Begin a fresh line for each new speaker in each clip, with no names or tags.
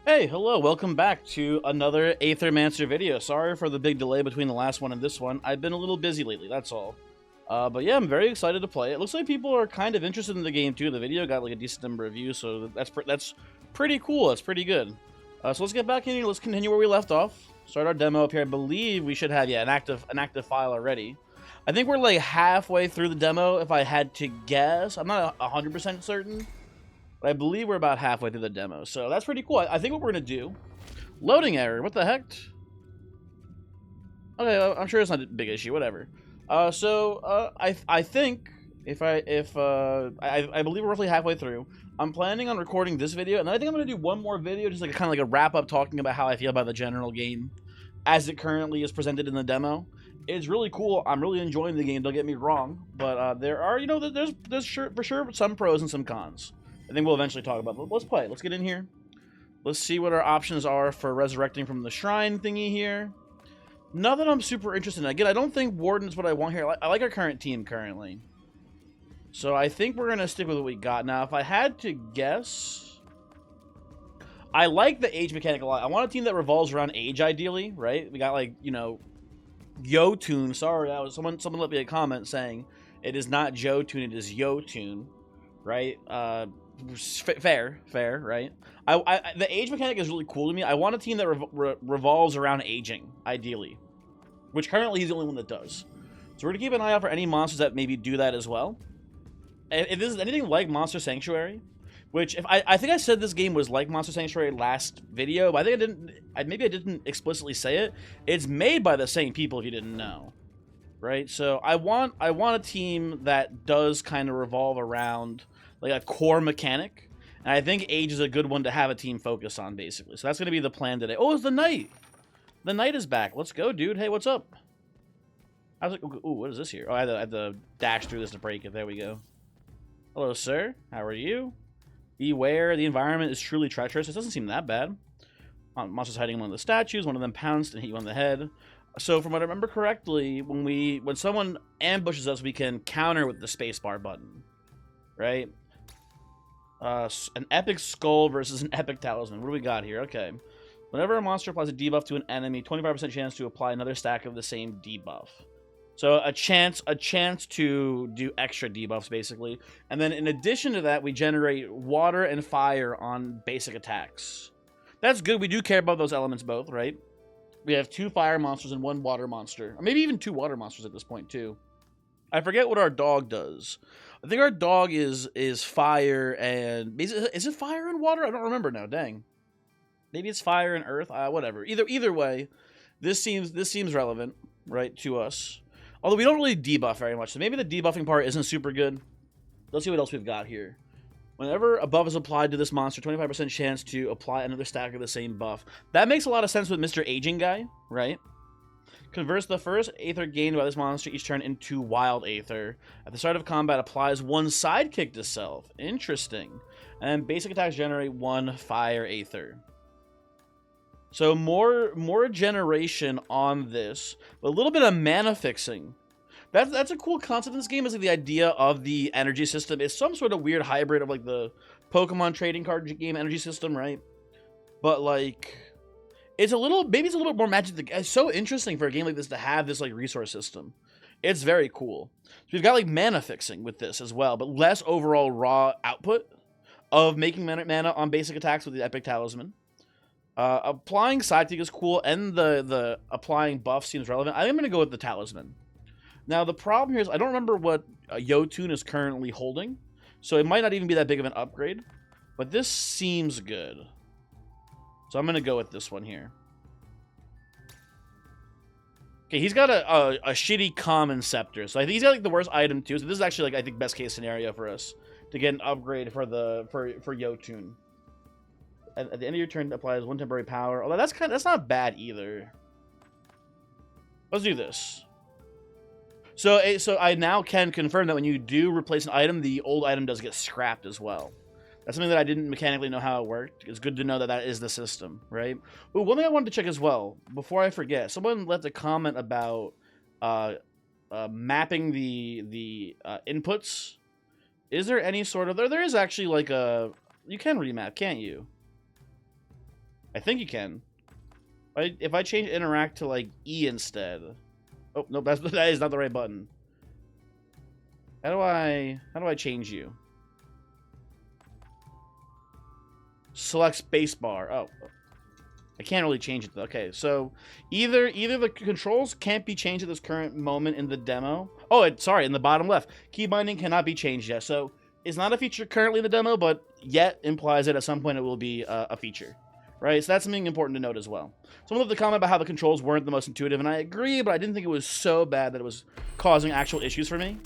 Hey, hello, welcome back to another Aethermancer video. Sorry for the big delay between the last one and this one. I've been a little busy lately, that's all. But yeah, I'm very excited to play it. Looks like people are kind of interested in the game too. The video got like a decent number of views, so that's pretty cool. That's pretty good. So let's get back in here. Let's continue where we left off. Start our demo up here. I believe we should have an active file already. I think we're like halfway through the demo if I had to guess. I'm not 100% certain. But I believe we're about halfway through the demo, so that's pretty cool. I think what we're going to do... Loading error, what the heck? Okay, I'm sure it's not a big issue, whatever. I think, I believe we're roughly halfway through. I'm planning on recording this video, and then I think I'm going to do one more video, just like kind of like a wrap-up talking about how I feel about the general game as it currently is presented in the demo. It's really cool. I'm really enjoying the game, don't get me wrong, but there are, there's for sure some pros and some cons. I think we'll eventually talk about it. Let's play. Let's get in here. Let's see what our options are for resurrecting from the shrine thingy here. Not that I'm super interested in. Again, I don't think Warden's what I want here. I like our current team currently. So I think we're going to stick with what we got. Now, if I had to guess... I like the age mechanic a lot. I want a team that revolves around age, ideally, right? We got, like, Yo-Tune. Sorry, someone left me a comment saying it is not Joe-Tune, it is Yo-Tune, right? Fair, right? The age mechanic is really cool to me. I want a team that revolves around aging, ideally. Which currently he's the only one that does. So we're going to keep an eye out for any monsters that maybe do that as well. If this is anything like Monster Sanctuary, which I think I said this game was like Monster Sanctuary last video, but I think maybe I didn't explicitly say it. It's made by the same people if you didn't know. Right? So I want a team that does kind of revolve around like a core mechanic, and I think age is a good one to have a team focus on, basically. So that's going to be the plan today. Oh, it's the Knight! The Knight is back. Let's go, dude. Hey, what's up? I was like, ooh, what is this here? Oh, I had to dash through this to break it. There we go. Hello, sir. How are you? Beware, the environment is truly treacherous. It doesn't seem that bad. Monsters hiding among the statues. One of them pounced and hit you on the head. So from what I remember correctly, when someone ambushes us, we can counter with the spacebar button. Right? An epic skull versus an epic talisman. What do we got here? Okay. Whenever a monster applies a debuff to an enemy, 25% chance to apply another stack of the same debuff. So a chance to do extra debuffs, basically. And then in addition to that, we generate water and fire on basic attacks. That's good. We do care about those elements both, right? We have 2 fire monsters and 1 water monster. Or maybe even 2 water monsters at this point, too. I forget what our dog does. I think our dog is fire and... Is it fire and water? I don't remember now. Dang. Maybe it's fire and earth. Whatever. Either way, this seems relevant, right, to us. Although we don't really debuff very much, so maybe the debuffing part isn't super good. Let's see what else we've got here. Whenever a buff is applied to this monster, 25% chance to apply another stack of the same buff. That makes a lot of sense with Mr. Aging Guy, right? Converts the first Aether gained by this monster each turn into Wild Aether. At the start of combat, applies 1 sidekick to self. Interesting. And basic attacks generate 1 Fire Aether. So more generation on this. A little bit of mana fixing. That's a cool concept in this game, is like the idea of the energy system. It's some sort of weird hybrid of like the Pokemon trading card game energy system, right? But like... maybe it's a little bit more magic. It's so interesting for a game like this to have this like resource system. It's very cool. So we've got like mana fixing with this as well, but less overall raw output of making mana on basic attacks with the Epic Talisman. Applying Sidekick is cool, and the applying buff seems relevant. I think I'm going to go with the Talisman. Now, the problem here is I don't remember what Yo-Tune is currently holding, so it might not even be that big of an upgrade, but this seems good. So I'm going to go with this one here. Okay, he's got a shitty common scepter. So I think he's got like the worst item too. So this is actually like I think best case scenario for us to get an upgrade for Yo-Tune. At the end of your turn, applies 1 temporary power. Although that's not bad either. Let's do this. So I now can confirm that when you do replace an item, the old item does get scrapped as well. That's something that I didn't mechanically know how it worked. It's good to know that that is the system, right? Ooh, one thing I wanted to check as well, before I forget. Someone left a comment about mapping the inputs. Is there any sort of... There is actually like a... You can remap, can't you? I think you can. If I change interact to like E instead. Oh no, that is not the right button. How do I change you? Select spacebar. Oh, I can't really change it though. Okay, so either the controls can't be changed at this current moment in the demo. Oh, sorry, in the bottom left, key binding cannot be changed yet. So it's not a feature currently in the demo, but yet implies that at some point it will be a feature, right? So that's something important to note as well. Someone left a comment about how the controls weren't the most intuitive, and I agree, but I didn't think it was so bad that it was causing actual issues for me.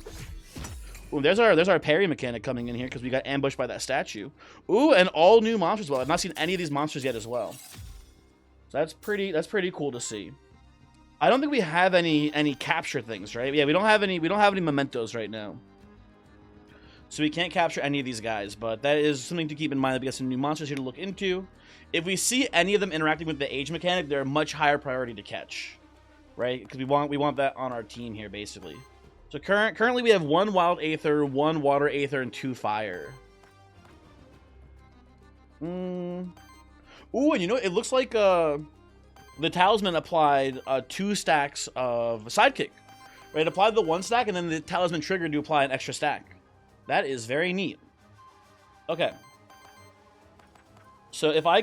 Ooh, there's our parry mechanic coming in here because we got ambushed by that statue. Ooh, and all new monsters as well. I've not seen any of these monsters yet as well. So that's pretty cool to see. I don't think we have any capture things, right? Yeah, we don't have any mementos right now. So we can't capture any of these guys, but that is something to keep in mind that we got some new monsters here to look into. If we see any of them interacting with the age mechanic, they're a much higher priority to catch, right? Because we want that on our team here, basically. So currently we have 1 wild aether, 1 water aether, and 2 fire. Ooh, and you know, it looks like the talisman applied 2 stacks of sidekick. Right, it applied the 1 stack, and then the talisman triggered to apply an extra stack. That is very neat. Okay. So if I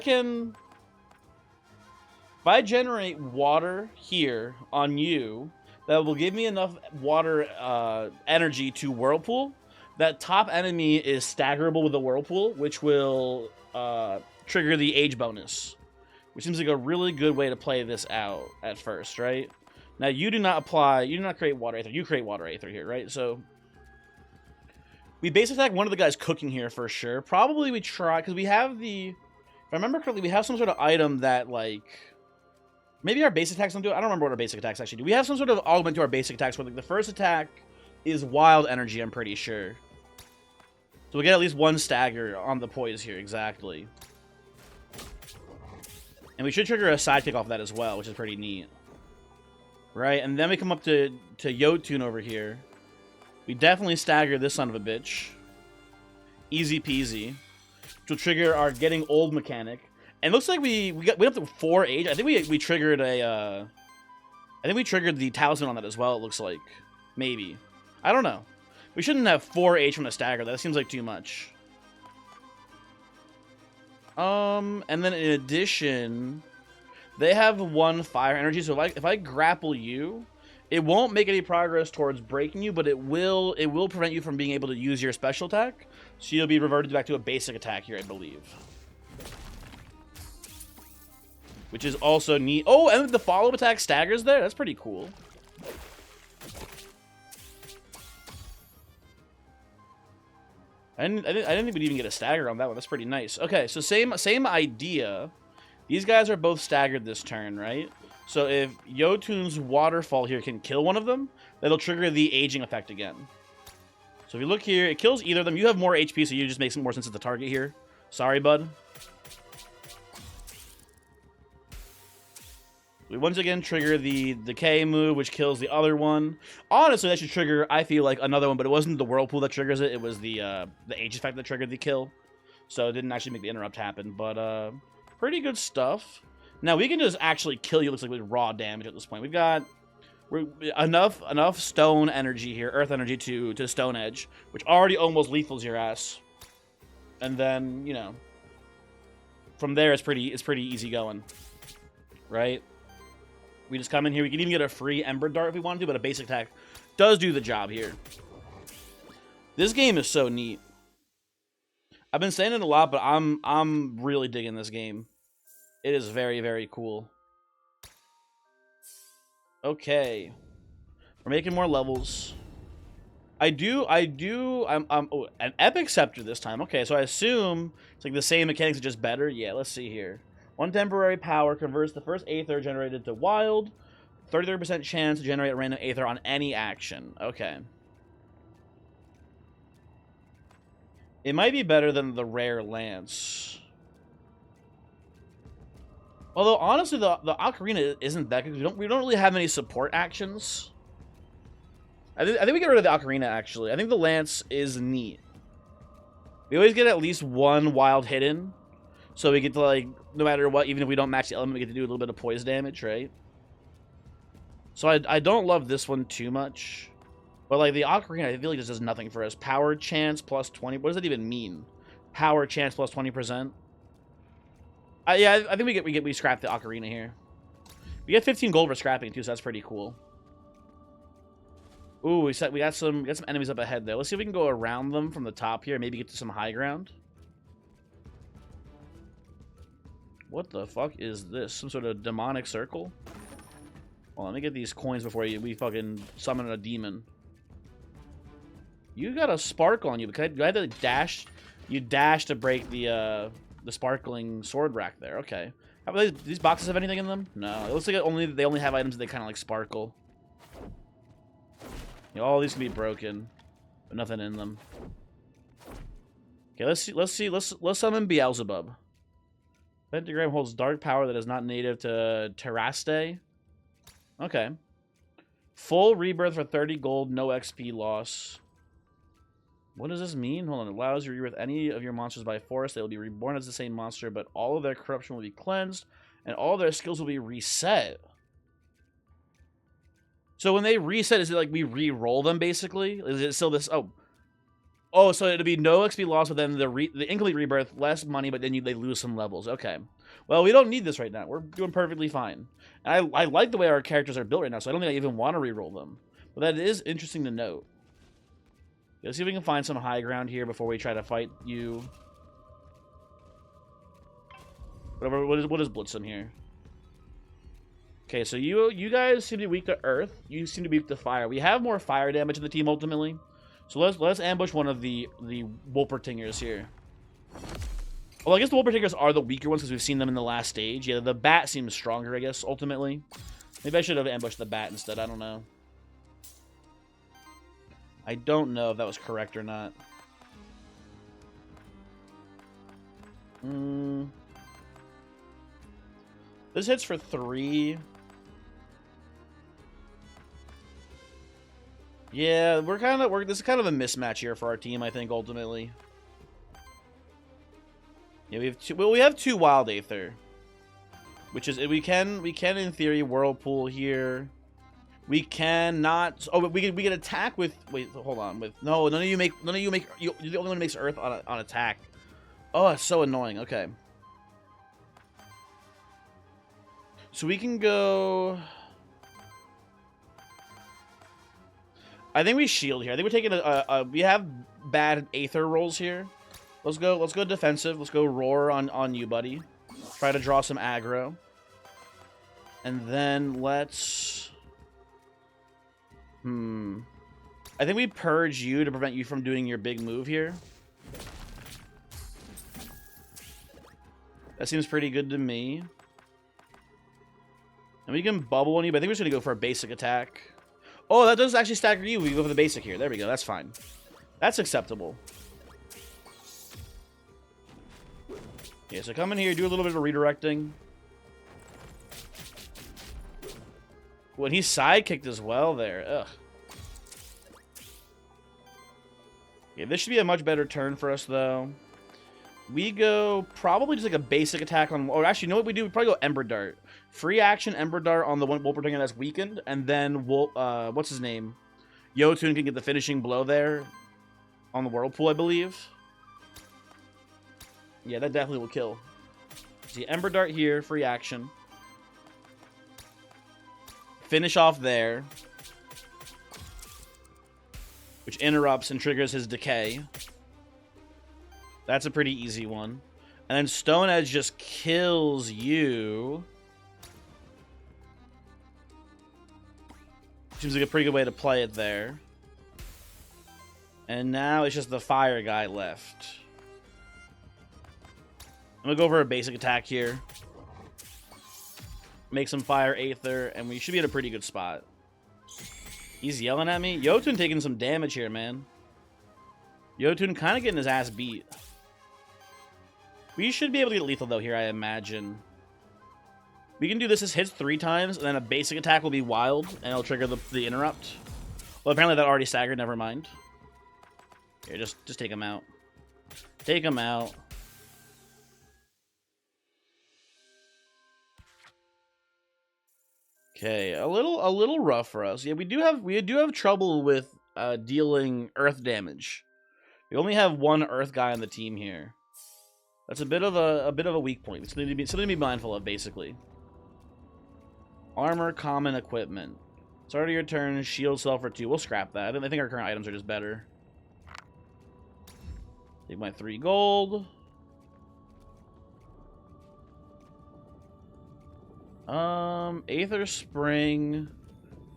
generate water here on you, that will give me enough water energy to whirlpool. That top enemy is staggerable with the whirlpool, which will trigger the age bonus, which seems like a really good way to play this out at first, right? Now you do not create water aether. You create water aether here, right? So we base attack one of the guys cooking here for sure. Probably we try, because we have if I remember correctly, we have some sort of item that, like, maybe our basic attacks don't do it. I don't remember what our basic attacks actually do. We have some sort of augment to our basic attacks where, like, the first attack is wild energy, I'm pretty sure. So we get at least 1 stagger on the poise here, exactly. And we should trigger a sidekick off that as well, which is pretty neat. Right, and then we come up to Jotun over here. We definitely stagger this son of a bitch. Easy peasy. Which will trigger our getting old mechanic. And it looks like we went up to 4 age. I think we triggered I think we triggered the talisman on that as well, it looks like. Maybe. I don't know. We shouldn't have 4 age from the stagger. That seems like too much. And then in addition, they have 1 fire energy. So if I grapple you, it won't make any progress towards breaking you, but it will prevent you from being able to use your special attack. So you'll be reverted back to a basic attack here, I believe. Which is also neat. Oh, and the follow attack staggers there. That's pretty cool. I didn't think we'd even get a stagger on that one. That's pretty nice. Okay, so same idea. These guys are both staggered this turn, right? So if Jotun's waterfall here can kill one of them, that'll trigger the aging effect again. So if you look here, it kills either of them. You have more HP, so you just makes more sense as the target here. Sorry, bud. We once again trigger the decay move, which kills the other one. Honestly, that should trigger, I feel like, another one, but it wasn't the whirlpool that triggers it. It was the age effect that triggered the kill. So it didn't actually make the interrupt happen, but pretty good stuff. Now we can just actually kill you, looks like, with raw damage at this point. We've got enough stone energy here, earth energy to stone edge, which already almost lethals your ass. And then, you know, from there it's pretty easy going. Right? We just come in here. We can even get a free Ember Dart if we wanted to, but a basic attack does do the job here. This game is so neat. I've been saying it a lot, but I'm really digging this game. It is very, very cool. Okay. We're making more levels. I'm an Epic Scepter this time. Okay, so I assume it's like the same mechanics, just better. Yeah, let's see here. 1 temporary power converts the first Aether generated to wild. 33% chance to generate a random Aether on any action. Okay. It might be better than the rare Lance. Although, honestly, the Ocarina isn't that good. We don't really have any support actions. I think we get rid of the Ocarina, actually. I think the Lance is neat. We always get at least 1 wild hidden. So we get to, like, no matter what, even if we don't match the element, we get to do a little bit of poise damage, right? So I don't love this one too much. But, like, the Ocarina, I feel like this does nothing for us. Power chance plus 20. What does that even mean? Power chance plus 20%? Yeah, I think we scrap the Ocarina here. We get 15 gold for scrapping, too, so that's pretty cool. Ooh, we got some enemies up ahead there. Let's see if we can go around them from the top here, maybe get to some high ground. What the fuck is this? Some sort of demonic circle? Well, let me get these coins before we fucking summon a demon. You got a spark on you, because you had to dash. You dash to break the sparkling sword rack there. Okay. How about these boxes have anything in them? No. It looks like they only have items that they kind of like sparkle. You know, all these can be broken, but nothing in them. Okay, let's summon Beelzebub. Pentagram holds dark power that is not native to Terraste. Okay. Full rebirth for 30 gold, no XP loss. What does this mean? Hold on. It allows you to rebirth any of your monsters by force. They will be reborn as the same monster, but all of their corruption will be cleansed, and all their skills will be reset. So when they reset, is it like we re-roll them, basically? Is it still this... Oh, so it'll be no XP loss, but then the incomplete rebirth, less money, but then they lose some levels. Okay. Well, we don't need this right now. We're doing perfectly fine. And I like the way our characters are built right now, so I don't think I even want to re-roll them. But that is interesting to note. Let's see if we can find some high ground here before we try to fight you. Whatever. What is Blitzum here? Okay, so you guys seem to be weak to earth. You seem to be weak to fire. We have more fire damage in the team ultimately. So let's ambush one of the Wolpertingers here. Well, I guess the Wolpertingers are the weaker ones because we've seen them in the last stage. Yeah, the bat seems stronger, I guess, ultimately. Maybe I should have ambushed the bat instead. I don't know. I don't know if that was correct or not. This hits for 3. Yeah, this is kind of a mismatch here for our team, I think, ultimately. Yeah, we have 2 Wild Aether. Which is we can in theory Whirlpool here. We cannot. Oh, but we can attack with. Wait, hold on. With no, none of you make. You're the only one who makes Earth on attack. Oh, it's so annoying. Okay. So we can go. I think we shield here. I think we're taking we have bad Aether rolls here. Let's go defensive. Let's go roar on you, buddy. Try to draw some aggro. And then let's. I think we purge you to prevent you from doing your big move here. That seems pretty good to me. And we can bubble on you, but I think we're just going to go for a basic attack. Oh, that does actually stagger you. We go for the basic here. There we go. That's fine. That's acceptable. Yeah, so come in here, do a little bit of redirecting. When he sidekicked as well there. Ugh. Yeah, this should be a much better turn for us, though. We go probably just like a basic attack on... Or actually, you know what we do? We probably go Ember Dart. Free action Ember Dart on the one Wolpertinger that's weakened. And then, what's his name? Jotun can get the finishing blow there. On the Whirlpool, I believe. Yeah, that definitely will kill. See, Ember Dart here. Free action. Finish off there. Which interrupts and triggers his decay. That's a pretty easy one. And then Stone Edge just kills you. Seems like a pretty good way to play it there. And now it's just the fire guy left. I'm going to go for a basic attack here. Make some fire Aether, and we should be at a pretty good spot. He's yelling at me. Jotun taking some damage here, man. Jotun kind of getting his ass beat. We should be able to get lethal, though, here, I imagine. We can do this as hits 3 times, and then a basic attack will be wild, and it'll trigger the interrupt. Well, apparently that already staggered. Never mind. Here, just take him out. Take him out. Okay, a little rough for us. Yeah, we do have trouble with dealing earth damage. We only have one earth guy on the team here. That's a bit of a weak point. It's something to be mindful of, basically. Armor, common equipment. Start of your turn, shield cell for 2. We'll scrap that. I think our current items are just better. Take my 3 gold. Aether Spring,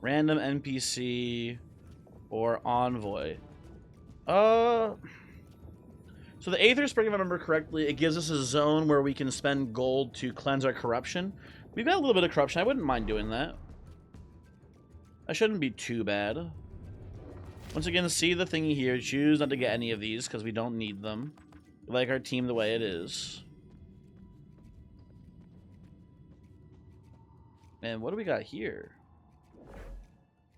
random NPC, or Envoy. So the Aether Spring, if I remember correctly, it gives us a zone where we can spend gold to cleanse our corruption. We've got a little bit of corruption. I wouldn't mind doing that. That shouldn't be too bad. Once again, see the thingy here. Choose not to get any of these because we don't need them. We like our team the way it is. And what do we got here?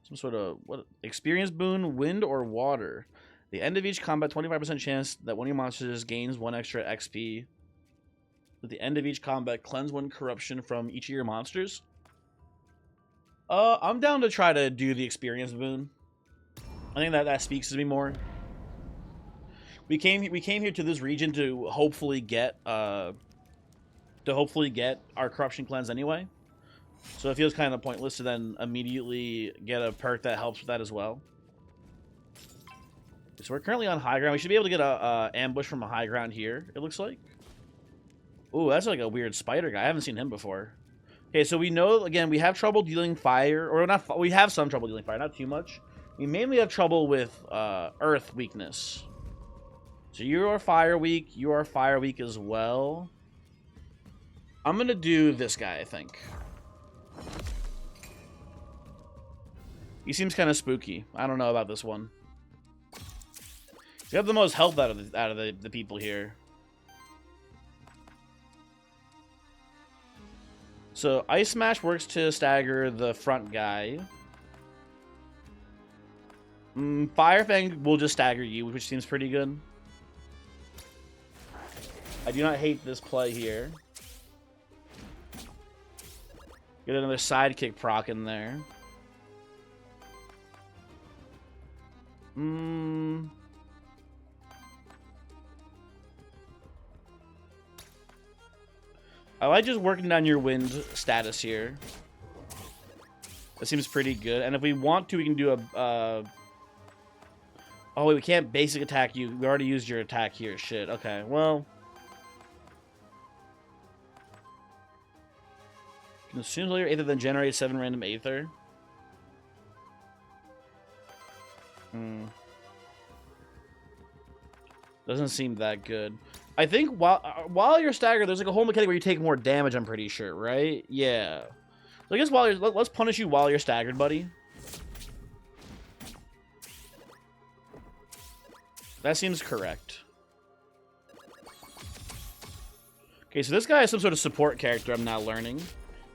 Some sort of experience boon, wind or water. The end of each combat, 25% chance that one of your monsters gains 1 extra XP. At the end of each combat, cleanse 1 corruption from each of your monsters. I'm down to try to do the experience boon. I think that speaks to me more. We came here to this region to hopefully get our corruption cleanse anyway. So it feels kind of pointless to then immediately get a perk that helps with that as well. So we're currently on high ground. We should be able to get a ambush from a high ground here, it looks like. Ooh, that's like a weird spider guy. I haven't seen him before. Okay, so we know, again, we have trouble dealing fire. Or not, we have some trouble dealing fire, not too much. We mainly have trouble with earth weakness. So you are fire weak. You are fire weak as well. I'm going to do this guy, I think. He seems kind of spooky. I don't know about this one. We have the most health out of the people here. So Ice Smash works to stagger the front guy. Fire Fang will just stagger you, which seems pretty good. I do not hate this play here. Get another sidekick proc in there. I like just working down your wind status here. That seems pretty good. And if we want to, we can do a... Oh, wait, we can't basic attack you. We already used your attack here. Shit. Okay, well... Consume all your Aether, then generate 7 random Aether. Doesn't seem that good. I think while you're staggered, there's like a whole mechanic where you take more damage, I'm pretty sure, right? Yeah. So I guess let's punish you while you're staggered, buddy. That seems correct. Okay, so this guy is some sort of support character I'm now learning.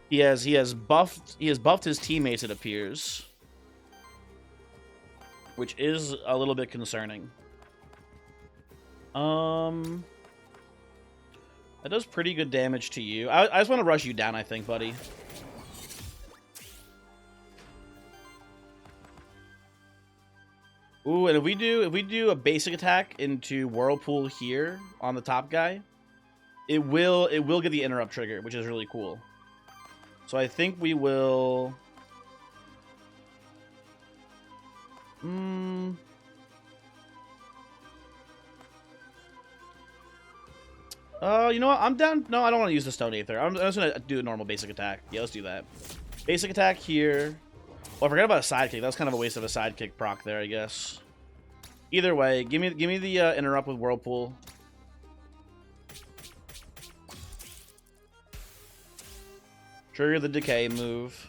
He has buffed his teammates, it appears. Which is a little bit concerning. That does pretty good damage to you. I just want to rush you down, I think, buddy. Ooh, and if we do a basic attack into Whirlpool here on the top guy, it will get the interrupt trigger, which is really cool. So I think we will... You know what? I'm down. No, I don't want to use the Stone Aether. I'm just going to do a normal basic attack. Yeah, let's do that. Basic attack here. Oh, I forgot about a sidekick. That was kind of a waste of a sidekick proc there, I guess. Either way, give me the interrupt with Whirlpool. Trigger the decay move.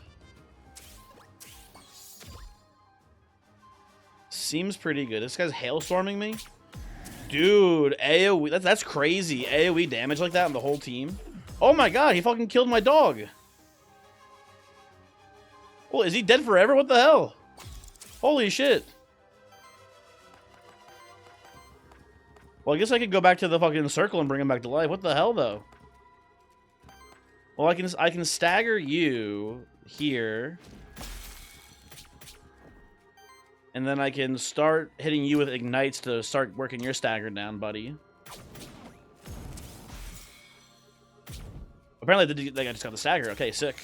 Seems pretty good. This guy's hailstorming me. Dude, AoE, that's crazy. AoE damage like that on the whole team. Oh my god, he fucking killed my dog. Well, is he dead forever? What the hell? Holy shit. Well, I guess I could go back to the fucking circle and bring him back to life. What the hell, though? Well, I can stagger you. here. And then I can start hitting you with ignites to start working your stagger down, buddy. Apparently, I just got the stagger. Okay, sick.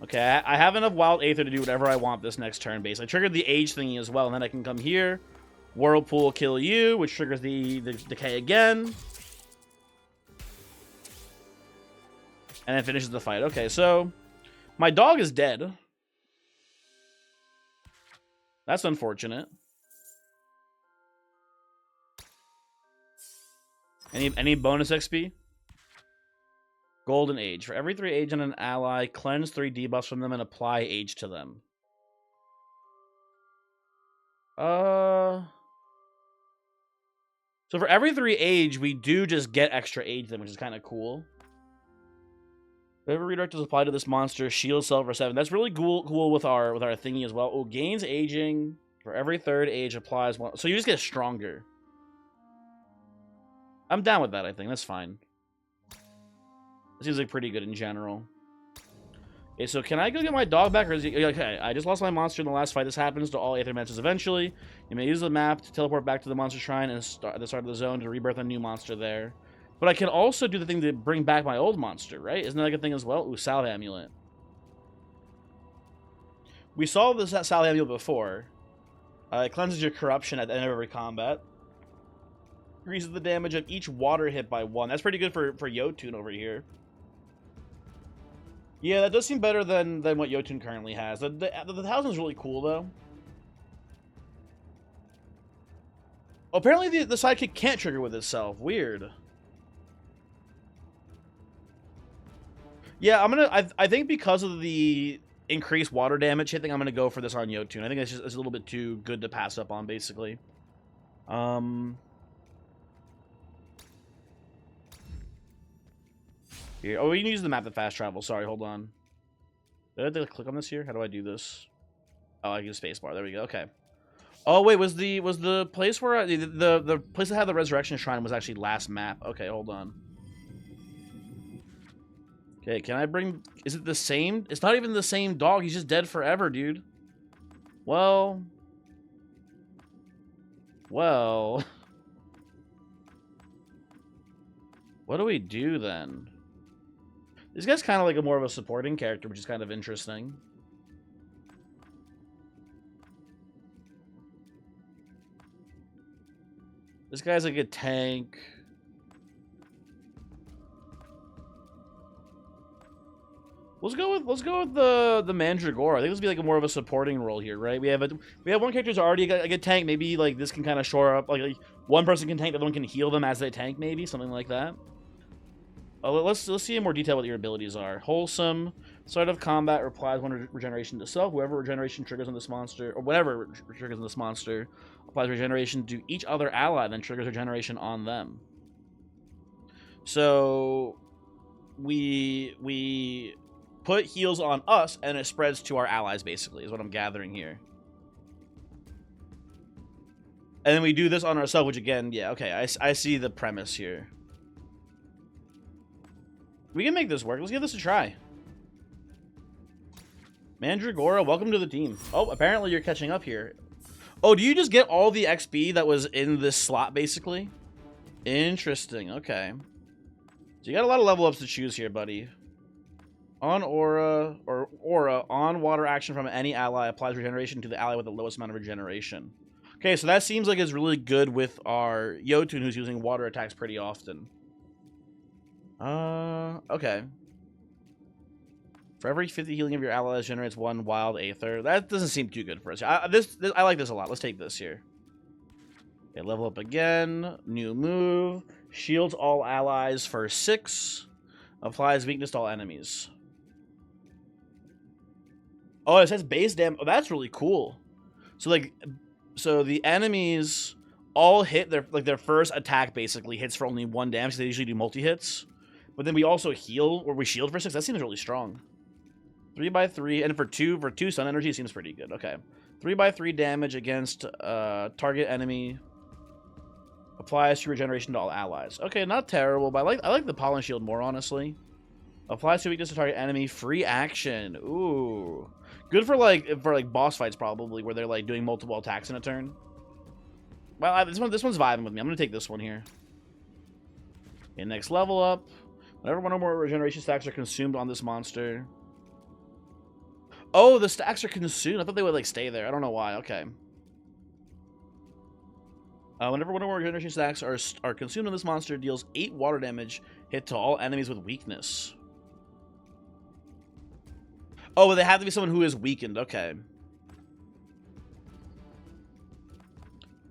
Okay, I have enough wild Aether to do whatever I want this next turn base. I triggered the age thingy as well, and then I can come here. Whirlpool kill you, which triggers the decay again. And then finishes the fight. Okay, so my dog is dead. That's unfortunate. Any bonus XP? Golden Age. For every 3 age on an ally, cleanse 3 debuffs from them and apply age to them. So for every 3 age, we do just get extra age then, which is kind of cool. Whatever redirect is applied to this monster, shield self for 7. That's really cool with our thingy as well. Oh, gains aging. For every 3rd age applies 1. So you just get stronger. I'm down with that, I think. That's fine. It seems like pretty good in general. Okay, so can I go get my dog back? Or is he... Okay, I just lost my monster in the last fight. This happens to all Aethermancers eventually. You may use the map to teleport back to the monster shrine and at the start of the zone to rebirth a new monster there. But I can also do the thing to bring back my old monster, right? Isn't that a good thing as well? Ooh, Salve Amulet. We saw this Salve Amulet before. It cleanses your corruption at the end of every combat. Increases the damage of each water hit by 1. That's pretty good for Jotun over here. Yeah, that does seem better than what Jotun currently has. The 1000 is really cool, though. Oh, apparently the sidekick can't trigger with itself. Weird. Yeah, I think because of the increased water damage, I think I'm gonna go for this on Jotun. I think it's a little bit too good to pass up on, basically. Here. Oh, we can use the map to fast travel. Sorry, hold on. Did I have to click on this here? How do I do this? Oh, I use spacebar. There we go. Okay. Oh wait, was the place where the place that had the Resurrection Shrine was actually last map? Okay, hold on. Okay, can I bring... Is it the same? It's not even the same dog. He's just dead forever, dude. Well... Well... What do we do then? This guy's kind of like more of a supporting character, which is kind of interesting. This guy's like a tank. Let's go with the Mandragora. I think this would be like more of a supporting role here, right? We have one character who's already like a tank. Maybe like this can kind of shore up. Like one person can tank, the other one can heal them as they tank. Maybe something like that. Let's see in more detail what your abilities are. Wholesome. Start of combat applies 1 regeneration to self. Whoever regeneration triggers on this monster, or whatever triggers on this monster, applies regeneration to each other ally, then triggers regeneration on them. So we put heals on us, and it spreads to our allies, basically, is what I'm gathering here. And then we do this on ourselves, which again, yeah, okay, I see the premise here. We can make this work. Let's give this a try. Mandragora, welcome to the team. Oh, apparently you're catching up here. Oh, do you just get all the XP that was in this slot, basically? Interesting, okay. So you got a lot of level ups to choose here, buddy. On aura, on water action from any ally applies regeneration to the ally with the lowest amount of regeneration. Okay, so that seems like it's really good with our Jotun, who's using water attacks pretty often. Okay. For every 50 healing of your allies generates 1 wild Aether. That doesn't seem too good for us. I like this a lot. Let's take this here. Okay, level up again. New move. Shields all allies for 6. Applies weakness to all enemies. Oh, it says base damage. Oh, that's really cool. So the enemies all hit their first attack basically hits for only 1 damage. So they usually do multi-hits. But then we also heal, or we shield for 6. That seems really strong. 3x3, and for 2 sun energy seems pretty good. Okay. 3x3 damage against target enemy. Applies to regeneration to all allies. Okay, not terrible, but I like the pollen shield more, honestly. Applies to weakness to target enemy. Free action. Ooh. Good for like boss fights probably, where they're like doing multiple attacks in a turn. Well, this one's vibing with me. I'm gonna take this one here. Okay, next level up. Whenever one or more regeneration stacks are consumed on this monster. Oh, the stacks are consumed. I thought they would like stay there. I don't know why. Okay. Whenever one or more regeneration stacks are consumed on this monster, deals 8 water damage hit to all enemies with weakness. Oh, but they have to be someone who is weakened. Okay.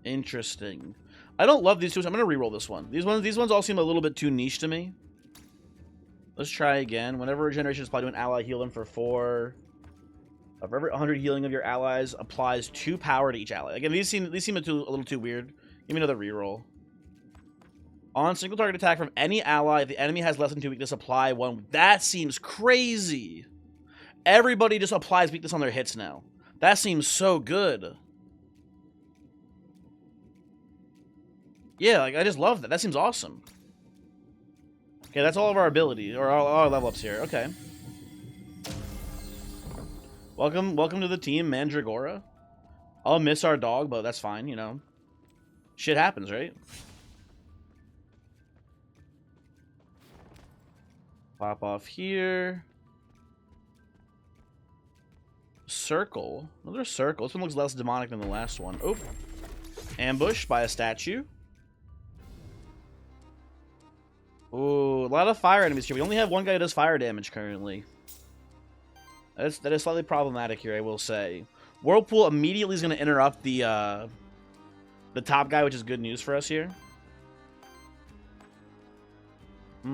Interesting. I don't love these two, so I'm gonna reroll this one. These ones all seem a little bit too niche to me. Let's try again. Whenever regeneration is applied to an ally, heal them for 4. For every 100 healing of your allies, applies 2 power to each ally. Again, these seem a little too weird. Give me another reroll. On single target attack from any ally, if the enemy has less than 2 weakness, apply 1. That seems crazy. Everybody just applies weakness on their hits now. That seems so good. Yeah, like I just love that. That seems awesome. Okay, that's all of our abilities, or all our level ups here. Okay. Welcome to the team, Mandragora. I'll miss our dog, but that's fine, you know. Shit happens, right? Pop off here. Circle. Another circle. This one looks less demonic than the last one. Oh. Ambush by a statue. Ooh, a lot of fire enemies here. We only have one guy who does fire damage currently. That is slightly problematic here, I will say. Whirlpool immediately is going to interrupt the top guy, which is good news for us here. We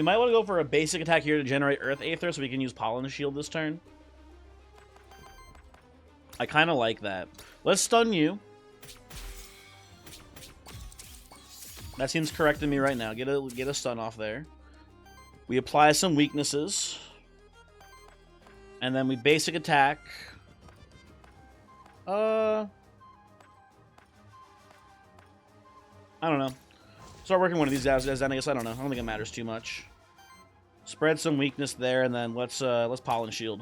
might want to go for a basic attack here to generate Earth Aether so we can use Pollen Shield this turn. I kind of like that. Let's stun you. That seems correct to me right now. Get a stun off there. We apply some weaknesses. And then we basic attack. I don't know. Start working one of these guys, then I guess I don't know. I don't think it matters too much. Spread some weakness there, and then let's Pollen Shield.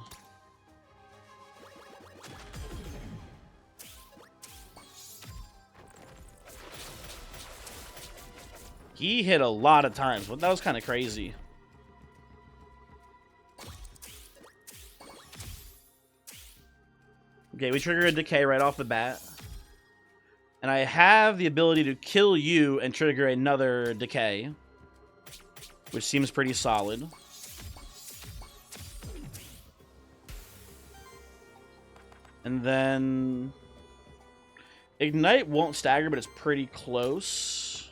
He hit a lot of times, but that was kind of crazy. Okay, we trigger a decay right off the bat. And I have the ability to kill you and trigger another decay, which seems pretty solid. And then Ignite won't stagger, but it's pretty close.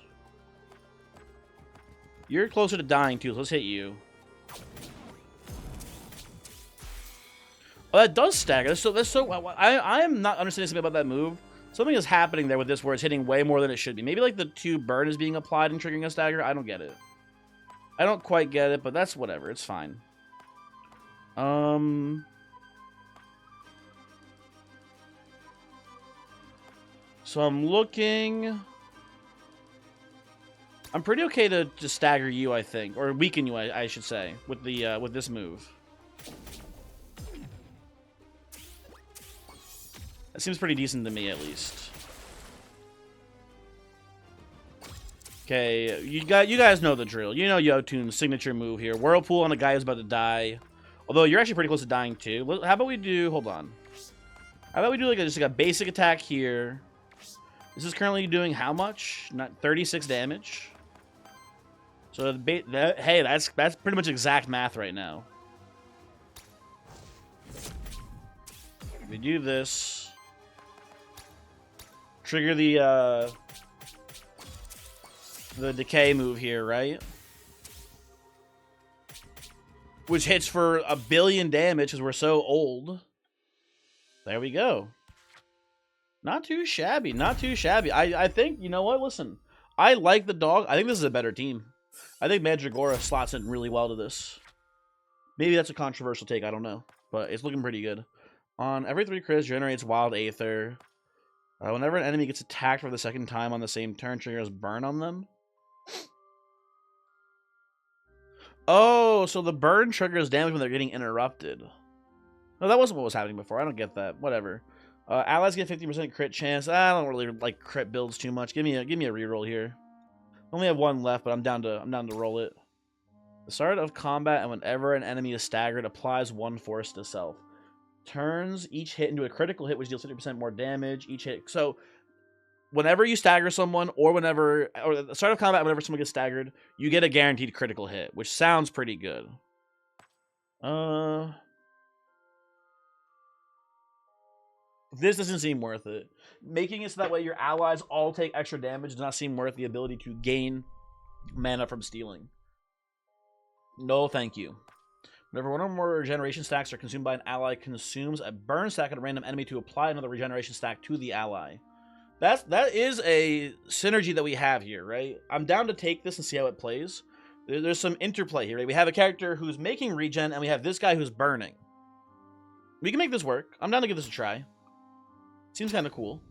You're closer to dying too, so let's hit you. Oh, that does stagger. That's so. I am not understanding something about that move. Something is happening there with this where it's hitting way more than it should be. Maybe like the 2 burn is being applied and triggering a stagger. I don't get it. I don't quite get it, but that's whatever. It's fine. So I'm looking. I'm pretty okay to stagger you, I think, or weaken you, I should say, with the with this move. That seems pretty decent to me, at least. Okay, you guys know the drill. You know Yotune's signature move here. Whirlpool on a guy who's about to die. Although you're actually pretty close to dying too. How about we do? Hold on. How about we do just like a basic attack here? This is currently doing how much? Not 36 damage. So hey, that's pretty much exact math right now. We do this. Trigger the decay move here, right? Which hits for 1 billion damage because we're so old. There we go. Not too shabby. Not too shabby. I think, you know what? Listen, I like the dog. I think this is a better team. I think Mandragora slots in really well to this. Maybe that's a controversial take. I don't know. But it's looking pretty good. On every 3 crits, generates Wild Aether. Whenever an enemy gets attacked for the second time on the same turn, triggers burn on them. Oh, so the burn triggers damage when they're getting interrupted. No, that wasn't what was happening before. I don't get that. Whatever. Allies get 50% crit chance. I don't really like crit builds too much. Give me a reroll here. I only have one left, but I'm down to roll it. The start of combat, and whenever an enemy is staggered, applies 1 force to self. Turns each hit into a critical hit, which deals 50% more damage each hit. So, whenever you stagger someone, or at the start of combat, whenever someone gets staggered, you get a guaranteed critical hit, which sounds pretty good. This doesn't seem worth it. Making it so that way your allies all take extra damage does not seem worth the ability to gain mana from stealing. No, thank you. Whenever one or more regeneration stacks are consumed by an ally, consumes a burn stack at a random enemy to apply another regeneration stack to the ally. That is a synergy that we have here, right? I'm down to take this and see how it plays. There's some interplay here, right? We have a character who's making regen, and we have this guy who's burning. We can make this work. I'm down to give this a try. Seems kind of cool.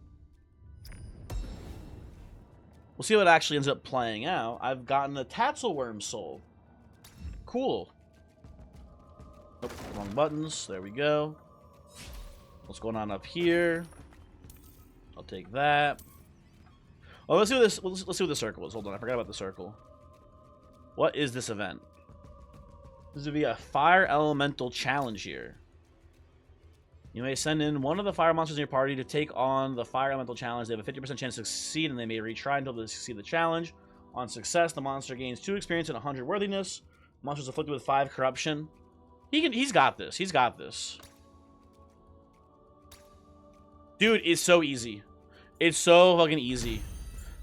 We'll see what actually ends up playing out. I've gotten a Tatzelworm soul. Cool. Oh, wrong buttons. There we go. What's going on up here? I'll take that. Oh, let's see what this. Let's see what the circle is. Hold on, I forgot about the circle. What is this event? This would be a fire elemental challenge here. You may send in one of the fire monsters in your party to take on the fire elemental challenge. They have a 50% chance to succeed, and they may retry until they succeed the challenge. On success, the monster gains 2 experience and 100 worthiness. Monster's afflicted with 5 corruption. He's got this. He's got this. Dude, it's so easy. It's so fucking easy.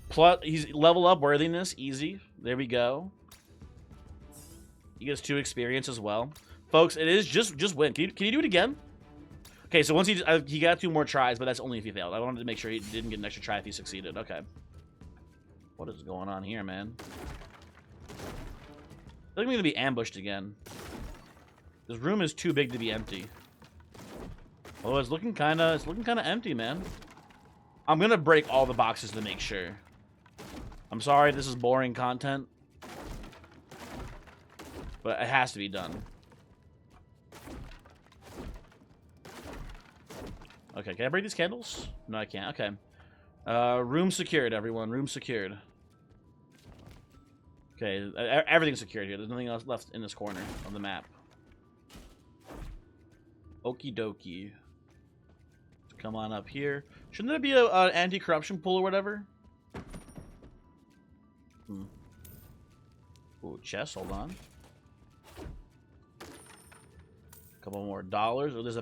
Plus, he's level up worthiness, easy. There we go. He gets 2 experience as well, folks. It is just win. Can you do it again? Okay, so once he got 2 more tries, but that's only if he failed. I wanted to make sure he didn't get an extra try if he succeeded. Okay. What is going on here, man? I think I'm gonna be ambushed again. This room is too big to be empty. Oh, it's looking kind of empty, man. I'm gonna break all the boxes to make sure. I'm sorry, this is boring content, but it has to be done. Okay, can I break these candles? No, I can't. Okay. Room secured, everyone. Room secured. Okay, everything's secured here. There's nothing else left in this corner of the map. Okie dokie. Come on up here. Shouldn't there be an anti-corruption pool or whatever? Ooh, chest. Hold on. Couple more dollars. Oh, there's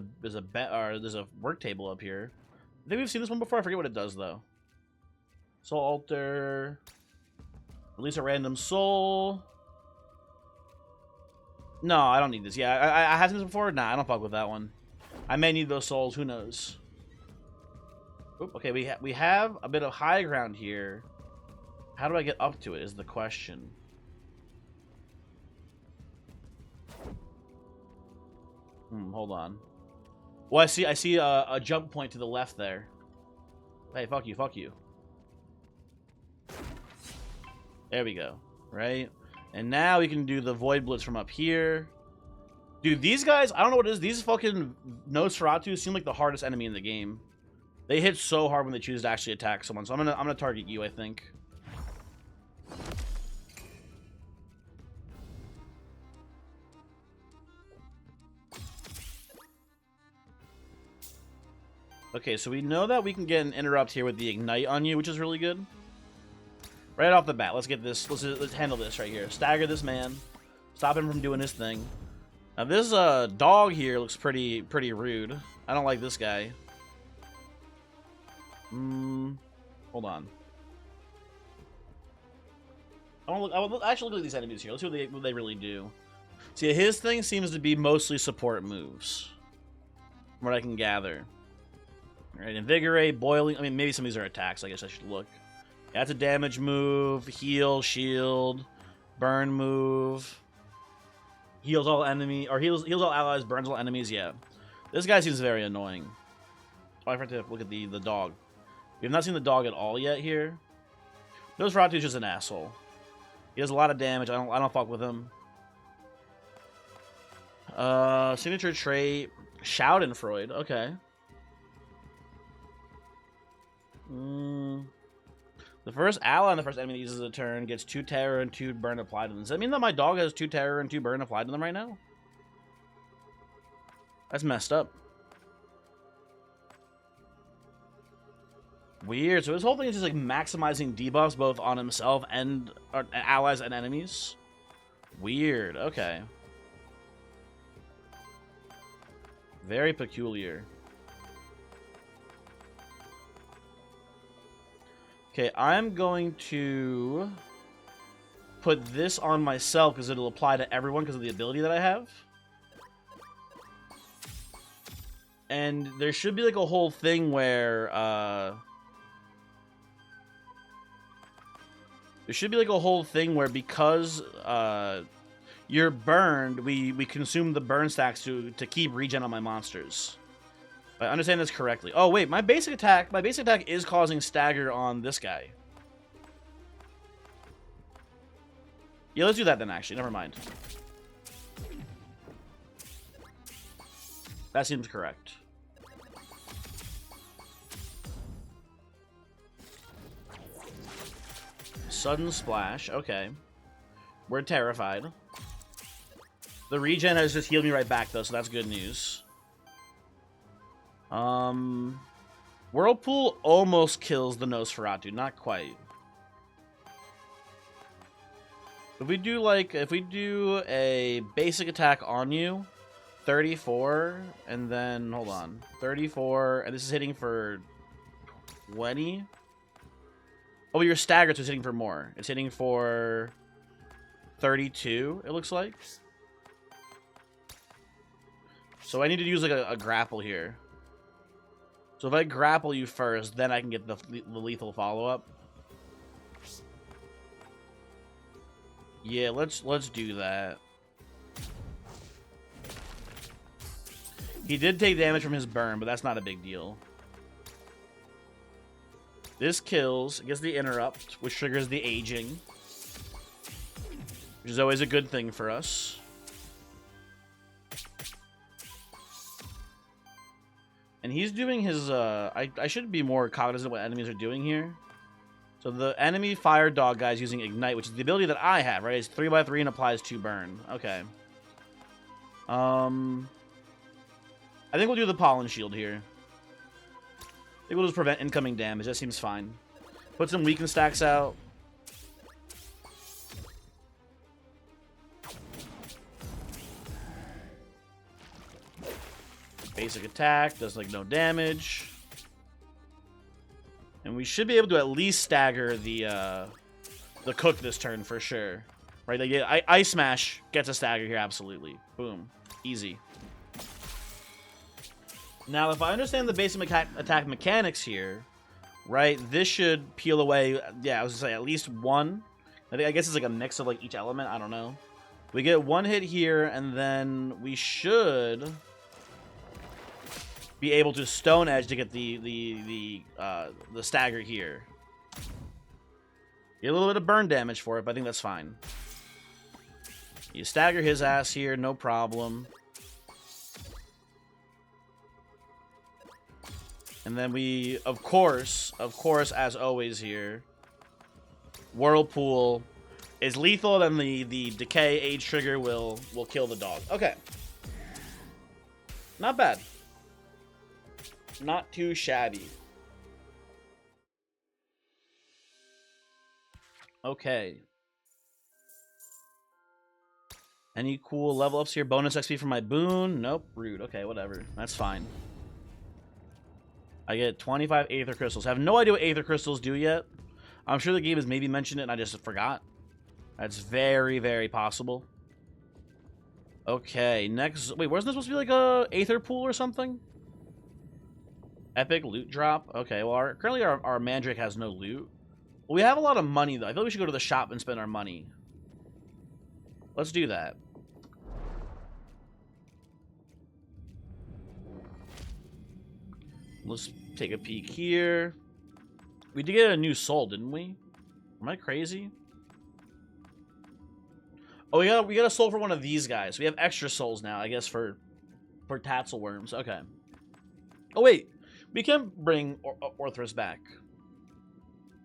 a work table up here. I think we've seen this one before. I forget what it does though. Soul altar. Release a random soul. No, I don't need this. Yeah, I have seen this before. Nah, I don't fuck with that one. I may need those souls. Who knows? Oop, okay, we have a bit of high ground here. How do I get up to it? Is the question. Hold on. Well, I see a jump point to the left there. Hey, fuck you, fuck you. There we go. Right? And now we can do the Void Blitz from up here. Dude, these guys, I don't know what it is. These fucking Nosferatu seem like the hardest enemy in the game. They hit so hard when they choose to actually attack someone. So I'm gonna target you, I think. Okay, so we know that we can get an interrupt here with the ignite on you, which is really good. Right off the bat, let's get this. Let's handle this right here. Stagger this man. Stop him from doing his thing. Now this dog here looks pretty rude. I don't like this guy. Hold on. I will actually look at these enemies here. Let's see what they really do. See, his thing seems to be mostly support moves, from what I can gather. All right, invigorate, boiling. I mean, maybe some of these are attacks. I guess I should look. Yeah, that's a damage move. Heal, shield, burn move. Heals all enemy, or heals all allies, burns all enemies. Yeah, this guy seems very annoying. Oh, I forgot to look at the dog. We have not seen the dog at all yet here. Nosferatu's just an asshole. He does a lot of damage. I don't fuck with him. Signature trait, Schadenfreude. Okay. The first ally on the first enemy that uses a turn gets 2 terror and 2 burn applied to them. Does that mean that my dog has 2 terror and 2 burn applied to them right now? That's messed up. Weird. So his whole thing is just like maximizing debuffs both on himself and allies and enemies. Weird. Okay. Very peculiar. Okay, I'm going to put this on myself because it'll apply to everyone because of the ability that I have. And there should be like a whole thing where because you're burned, we consume the burn stacks to keep regen on my monsters. If I understand this correctly. Oh wait, my basic attack is causing stagger on this guy. Yeah, let's do that then actually. Never mind. That seems correct. Sudden splash. Okay. We're terrified. The regen has just healed me right back though, so that's good news. Whirlpool almost kills the Nosferatu, not quite. If we do a basic attack on you, 34, and then hold on, 34, and this is hitting for 20. Oh, you're staggered, so it's hitting for more. It's hitting for 32, it looks like. So I need to use like a grapple here. So if I grapple you first, then I can get the lethal follow-up. Yeah, let's do that. He did take damage from his burn, but that's not a big deal. This kills, gets the interrupt, which triggers the aging, which is always a good thing for us. And he's doing his, I should be more cognizant of what enemies are doing here. So the enemy fire dog guy is using Ignite, which is the ability that I have, right? It's 3x3 and applies 2 burn. Okay. I think we'll do the Pollen Shield here. I think we'll just prevent incoming damage. That seems fine. Put some weaken stacks out. Basic attack, does like no damage. And we should be able to at least stagger the cook this turn for sure. Right, like, Ice Smash gets a stagger here, absolutely. Boom. Easy. Now, if I understand the basic attack mechanics here, right, this should peel away, yeah, I was gonna say at least 1. I guess it's like a mix of like each element, I don't know. We get 1 hit here, and then we should be able to Stone Edge to get the stagger here. Get a little bit of burn damage for it, but I think that's fine. You stagger his ass here, no problem. And then we, of course, as always here, Whirlpool is lethal, then the Decay Age trigger will kill the dog. Okay. Not bad. Not too shabby. Okay. Any cool level ups here? Bonus XP for my boon? Nope. Rude. Okay, whatever. That's fine. I get 25 Aether Crystals. I have no idea what Aether Crystals do yet. I'm sure the game has maybe mentioned it and I just forgot. That's very, very possible. Okay, next... Wait, wasn't this supposed to be like a Aether Pool or something? Epic loot drop? Okay, well, currently our Mandrake has no loot. Well, we have a lot of money, though. I feel like we should go to the shop and spend our money. Let's do that. Let's take a peek here. We did get a new soul, didn't we? Am I crazy? Oh, we got a soul for one of these guys. We have extra souls now, I guess, for tassel worms. Okay. Oh wait, we can bring Orthrus back.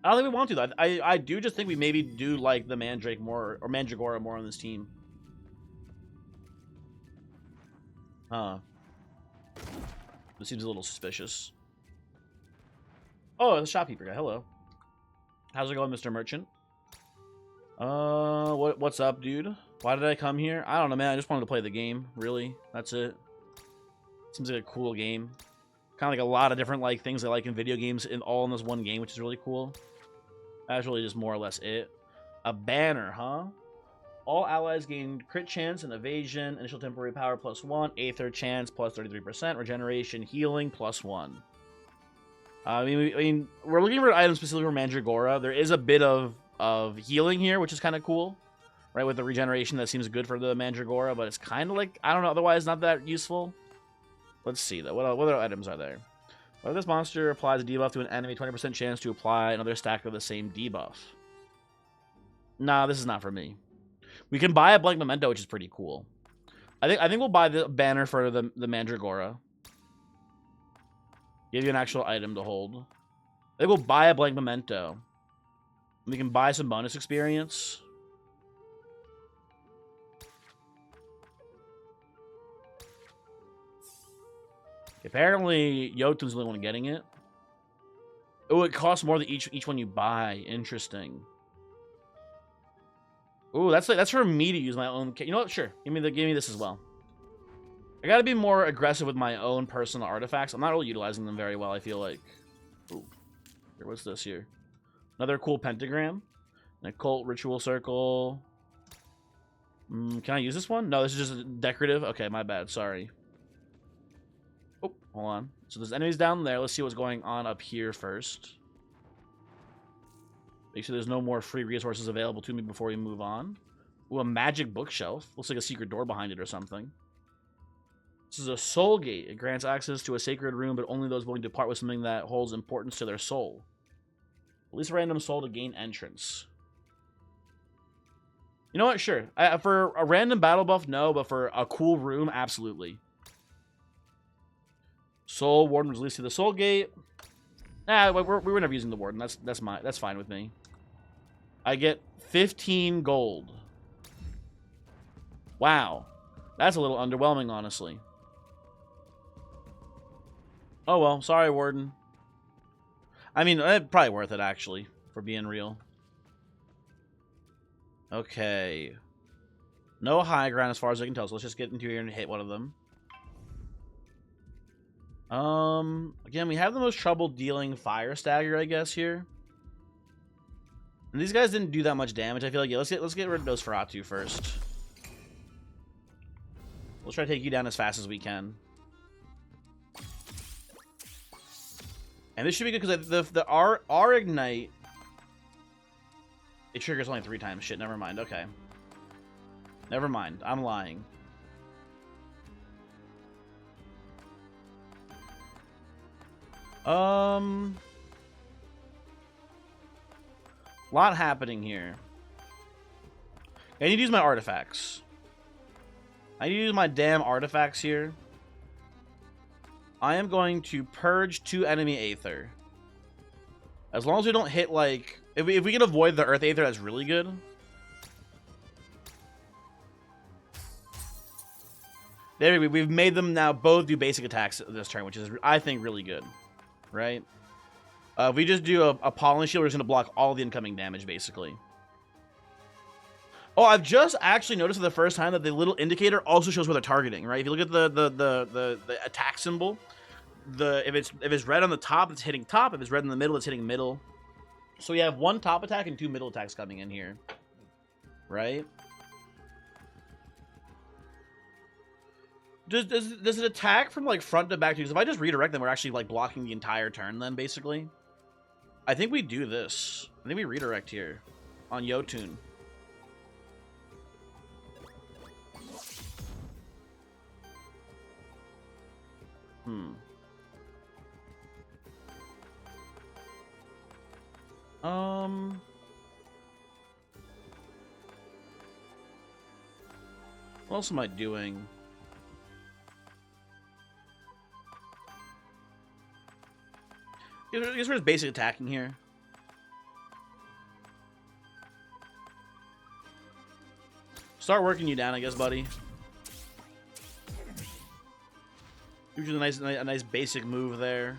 I don't think we want to though. I do just think we maybe do like the Mandrake more, or Mandragora more on this team. Huh. This seems a little suspicious. Oh, the shopkeeper guy. Hello. How's it going, Mr. Merchant? What's up, dude? Why did I come here? I don't know, man. I just wanted to play the game. Really, that's it. Seems like a cool game. Kind of like a lot of different like things I like in video games, all in this one game, which is really cool. That's really just more or less it. A banner, huh? All allies gain crit chance and evasion, initial temporary power +1, Aether chance +33%, regeneration, healing +1. I mean, we're looking for items specifically for Mandragora. There is a bit of healing here, which is kind of cool, right? With the regeneration, that seems good for the Mandragora, but it's kind of like, I don't know, otherwise not that useful. Let's see, though. What other items are there? Whether this monster applies a debuff to an enemy, 20% chance to apply another stack of the same debuff. Nah, this is not for me. We can buy a blank memento, which is pretty cool. I think we'll buy the banner for the Mandragora. Give you an actual item to hold. I think we'll buy a blank memento. We can buy some bonus experience. Apparently, Jotun's the only one getting it. Oh, it costs more than each one you buy. Interesting. Ooh, that's for me to use my own. You know what? Sure, give me this as well. I gotta be more aggressive with my own personal artifacts. I'm not really utilizing them very well, I feel like. Ooh, here, what's this here? Another cool pentagram. An occult ritual circle. Can I use this one? No, this is just decorative. Okay, my bad. Sorry. Oh, hold on. So there's enemies down there. Let's see what's going on up here first. Make sure there's no more free resources available to me before we move on. Ooh, a magic bookshelf. Looks like a secret door behind it or something. This is a soul gate. It grants access to a sacred room, but only those willing to part with something that holds importance to their soul. Release a random soul to gain entrance. You know what? Sure. For a random battle buff, no, but for a cool room, absolutely. Soul Warden was released to the Soul Gate. Nah, we were never using the Warden. That's fine with me. I get 15 gold. Wow. That's a little underwhelming, honestly. Oh well, sorry, Warden. I mean, probably worth it, actually, for being real. Okay. No high ground as far as I can tell, so let's just get into here and hit one of them. Again, we have the most trouble dealing fire stagger, I guess, here. And these guys didn't do that much damage. I feel like, yeah, let's get rid of Nosferatu first. We'll try to take you down as fast as we can. And this should be good because our ignite, it triggers only 3 times. Shit, never mind. Okay. Never mind. I'm lying. Lot happening here. I need to use my artifacts. I need to use my damn artifacts here. I am going to purge 2 enemy Aether. As long as we don't hit, like... If we can avoid the Earth Aether, that's really good. There we go. We've made them now both do basic attacks this turn, which is, I think, really good. Right? If we just do a Pollen Shield, we're just going to block all the incoming damage, basically. Oh, I've just actually noticed for the first time that the little indicator also shows where they're targeting, right? If you look at the attack symbol, if it's red on the top, it's hitting top. If it's red in the middle, it's hitting middle. So we have 1 top attack and 2 middle attacks coming in here, right? Does it attack from like front to back? Because if I just redirect them, we're actually like blocking the entire turn. Then basically, I think we do this. I think we redirect here on Jotun. What else am I doing? I guess we're just basic attacking here. Start working you down, I guess, buddy. Usually a nice basic move there.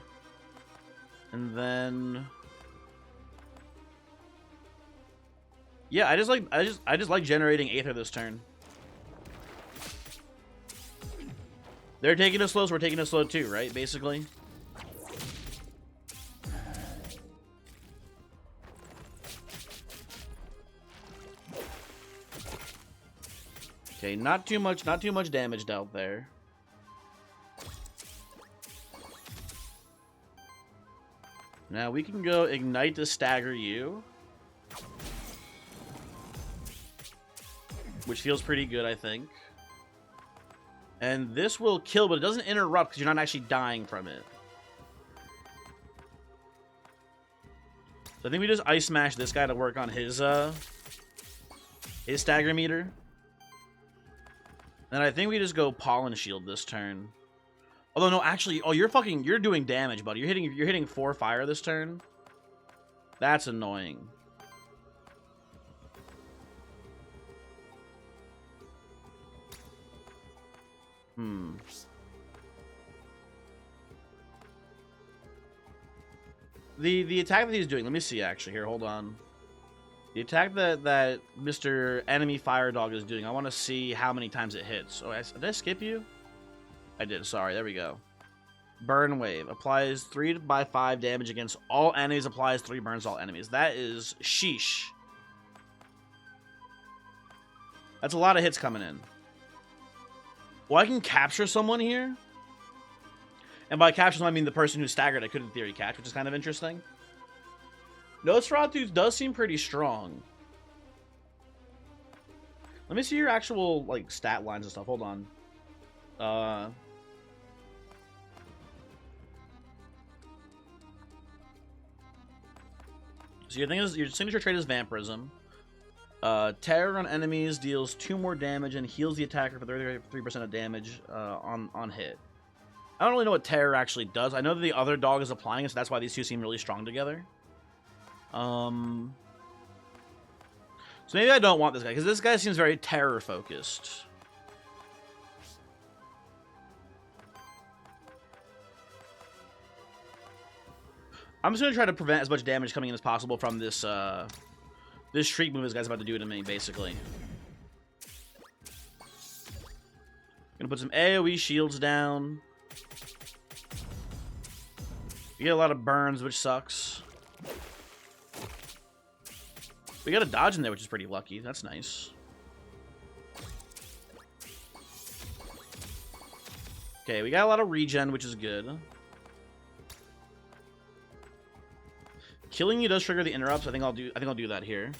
And then, yeah, I just like generating Aether this turn. They're taking it slow, so we're taking it slow too, right? Basically. Okay, not too much damage dealt there. Now we can go ignite to stagger you, which feels pretty good, I think. And this will kill, but it doesn't interrupt because you're not actually dying from it. So I think we just ice smash this guy to work on his stagger meter. And I think we just go pollen shield this turn. Although no, actually, oh, you're doing damage, buddy. You're hitting 4 fire this turn. That's annoying. The attack that he's doing, let me see actually here, hold on. The attack that Mr. Enemy Fire Dog is doing, I want to see how many times it hits. Oh, did I skip you? I did, sorry, there we go. Burn Wave. Applies 3/5 damage against all enemies, applies 3 burns to all enemies. That is sheesh. That's a lot of hits coming in. Well, I can capture someone here. And by capture someone, I mean the person who's staggered I could in theory catch, which is kind of interesting. Nosferatu does seem pretty strong. Let me see your actual, like, stat lines and stuff. Hold on. So your thing is, your signature trait is Vampirism. Terror on enemies deals 2 more damage and heals the attacker for 33% of damage on hit. I don't really know what Terror actually does. I know that the other dog is applying it, so that's why these two seem really strong together. So maybe I don't want this guy, because this guy seems very terror-focused. I'm just going to try to prevent as much damage coming in as possible from this, this Shriek move this guy's about to do to me, basically. Gonna put some AoE shields down. We get a lot of burns, which sucks. We got a dodge in there, which is pretty lucky. That's nice. Okay, we got a lot of regen, which is good. Killing you does trigger the interrupts. I think I'll do that here.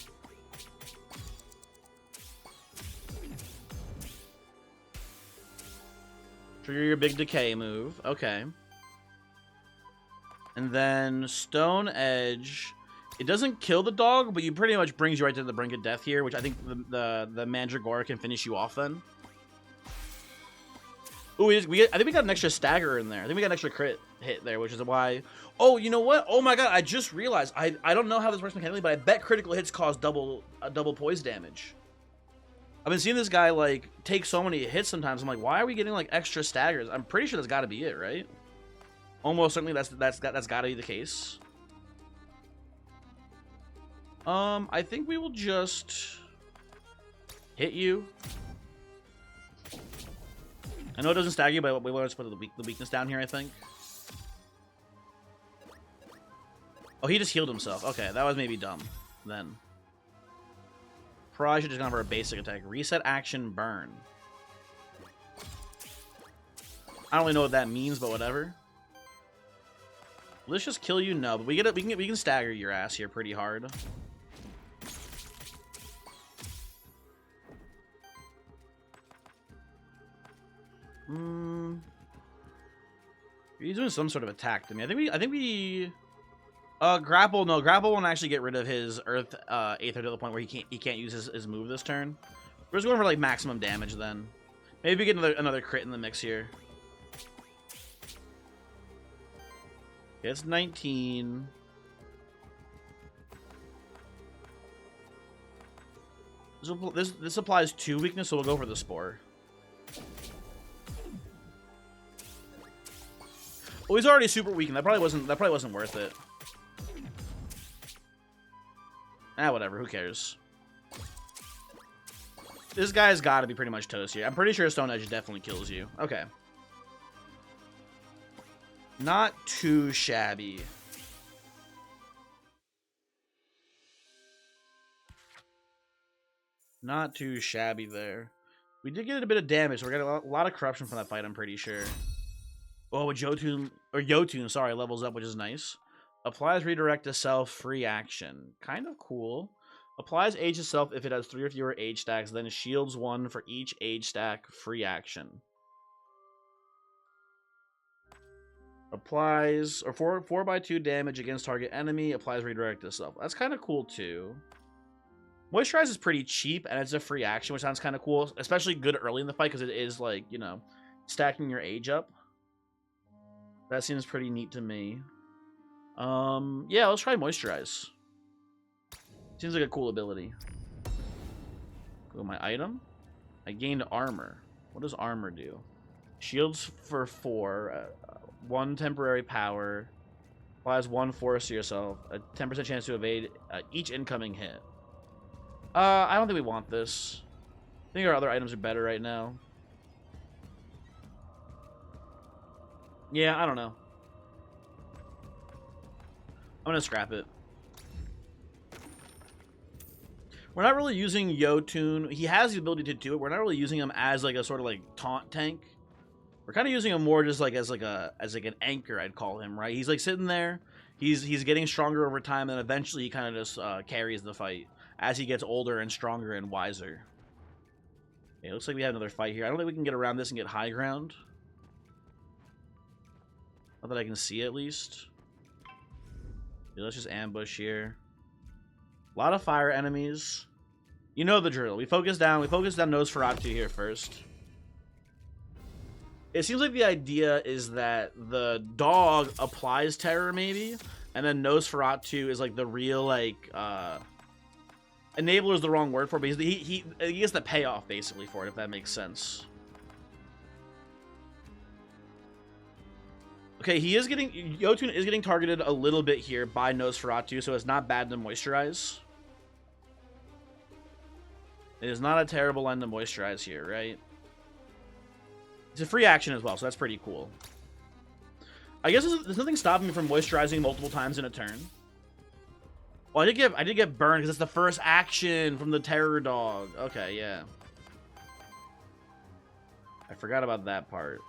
Trigger your big decay move. Okay. And then Stone Edge. It doesn't kill the dog, but you pretty much brings you right to the brink of death here, which I think the Mandragora can finish you off then. Ooh, I think we got an extra stagger in there. I think we got an extra crit hit there, which is why. Oh, you know what? Oh my god, I just realized. I don't know how this works mechanically, but I bet critical hits cause double poise damage. I've been seeing this guy like take so many hits sometimes. I'm like, why are we getting like extra staggers? I'm pretty sure that's got to be it, right? Almost certainly that's got to be the case. I think we will just hit you. I know it doesn't stagger you, but we want to put the weakness down here, I think. Oh, he just healed himself. Okay, that was maybe dumb then. Probably should have just gone for a basic attack. Reset action burn. I don't really know what that means, but whatever. Let's just kill you. No, but we can stagger your ass here pretty hard. He's doing some sort of attack to me. I think we Grapple, no, Grapple won't actually get rid of his Earth Aether to the point where he can't use his move this turn. We're just going for like maximum damage then. Maybe we get another crit in the mix here. Okay, it's 19. This applies 2 weakness, so we'll go for the Spore. Oh, he's already super weakened. That probably wasn't worth it. Ah, whatever. Who cares? This guy's got to be pretty much toast here. I'm pretty sure Stone Edge definitely kills you. Okay. Not too shabby. Not too shabby there. We did get a bit of damage, so we're getting a lot of corruption from that fight, I'm pretty sure. Oh, Jotun, sorry, levels up, which is nice. Applies redirect to self, free action. Kind of cool. Applies age to self if it has 3 or fewer age stacks, then shields 1 for each age stack, free action. Applies, or 4x2 damage against target enemy, applies redirect to self. That's kind of cool, too. Moisturize is pretty cheap, and it's a free action, which sounds kind of cool. Especially good early in the fight, because it is, like, you know, stacking your age up. That seems pretty neat to me. Yeah, let's try Moisturize. Seems like a cool ability. Go my item. I gained armor. What does armor do? Shields for 4. 1 temporary power. Applies 1 force to yourself. A 10% chance to evade each incoming hit. I don't think we want this. I think our other items are better right now. Yeah, I don't know. I'm gonna scrap it. We're not really using Jotun. He has the ability to do it. We're not really using him as like a sort of like taunt tank. We're kind of using him more just like as an anchor, I'd call him, right? He's like sitting there. He's getting stronger over time, and eventually he kind of just carries the fight as he gets older and stronger and wiser. Okay, looks like we have another fight here. I don't think we can get around this and get high ground. Not that I can see, at least. Okay, let's just ambush here. A lot of fire enemies. You know the drill. We focus down Nosferatu here first. It seems like the idea is that the dog applies terror, maybe, and then Nosferatu is like the real, like, enabler is the wrong word for it, but he gets the payoff basically for it, if that makes sense. Okay, Jotun is getting targeted a little bit here by Nosferatu, so it's not bad to Moisturize. It is not a terrible line to Moisturize here, right? It's a free action as well, so that's pretty cool. I guess there's nothing stopping me from Moisturizing multiple times in a turn. Well, I did get burned because it's the first action from the terror dog. Okay, yeah. I forgot about that part.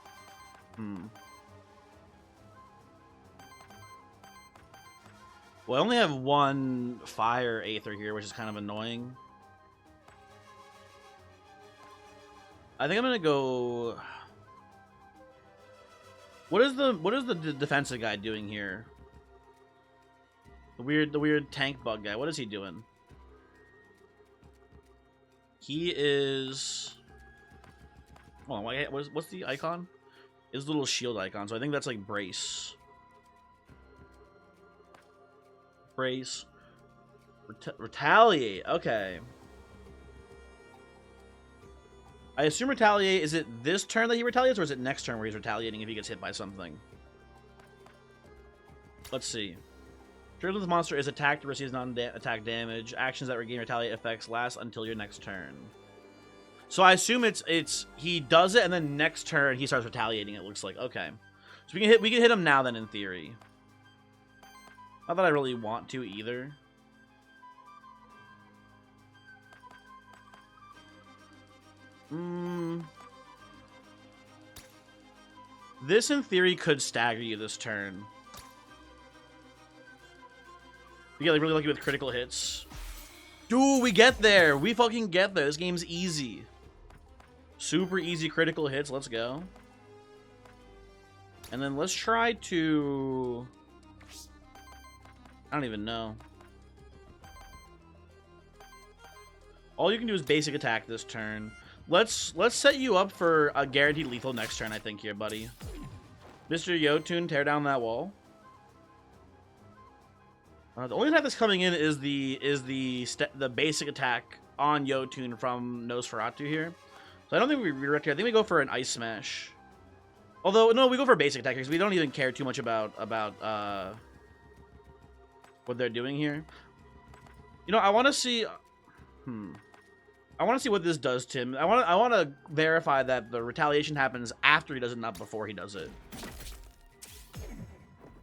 Well, I only have 1 fire Aether here, which is kind of annoying. I think I'm gonna go. What is the defensive guy doing here? The weird tank bug guy. What is he doing? He is. Oh, what's the icon? His little shield icon. So I think that's like brace. Brace. Retaliate. Okay. I assume retaliate. Is it this turn that he retaliates, or is it next turn where he's retaliating if he gets hit by something? Let's see. Triggers the monster is attacked or receives non-attack damage. Actions that regain retaliate effects last until your next turn. So I assume it's he does it and then next turn he starts retaliating. It looks like okay. So we can hit him now then in theory. Not that I really want to either. This in theory could stagger you this turn. We get like really lucky with critical hits. Dude, we get there. We fucking get there. This game's easy. Super easy critical hits. Let's go. And then let's try to... I don't even know. All you can do is basic attack this turn. Let's set you up for a guaranteed lethal next turn, I think, here, buddy. Mr. Yotun, tear down that wall. The only attack that's coming in is the basic attack on Yotun from Nosferatu here. So I don't think we redirect here. I think we go for an Ice Smash. Although, no, we go for a basic attack because we don't even care too much about what they're doing here. You know, I want to see... I want to see what this does to him. I want to verify that the retaliation happens after he does it, not before he does it.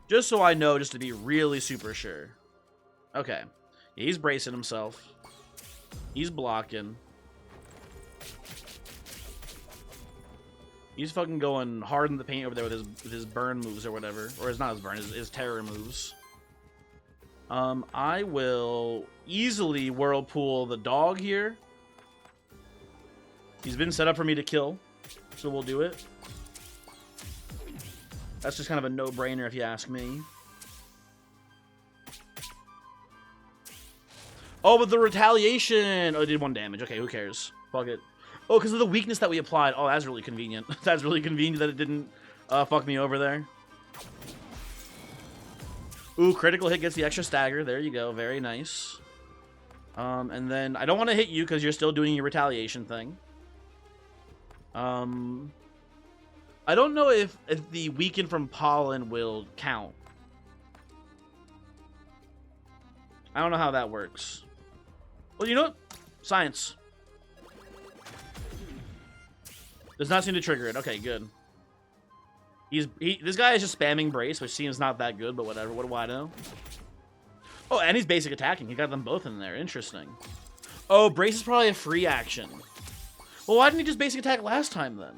Just so I know, just to be really super sure. Okay. Yeah, he's bracing himself. He's blocking. He's fucking going hard in the paint over there with his burn moves or whatever. Or it's not his burn, his terror moves. I will easily Whirlpool the dog here. He's been set up for me to kill, so we'll do it. That's just kind of a no-brainer if you ask me. Oh, but the retaliation! Oh, it did 1 damage. Okay, who cares? Fuck it. Oh, because of the weakness that we applied. Oh, that's really convenient. That's really convenient that it didn't fuck me over there. Ooh, critical hit gets the extra stagger. There you go. Very nice. And then I don't want to hit you because you're still doing your retaliation thing. I don't know if the weaken from pollen will count. I don't know how that works. Well, you know what? Science. Does not seem to trigger it. Okay, good. This guy is just spamming brace, which seems not that good, but whatever. What do I know? Oh, and he's basic attacking. He got them both in there. Interesting. Oh, brace is probably a free action. Well, why didn't he just basic attack last time, then?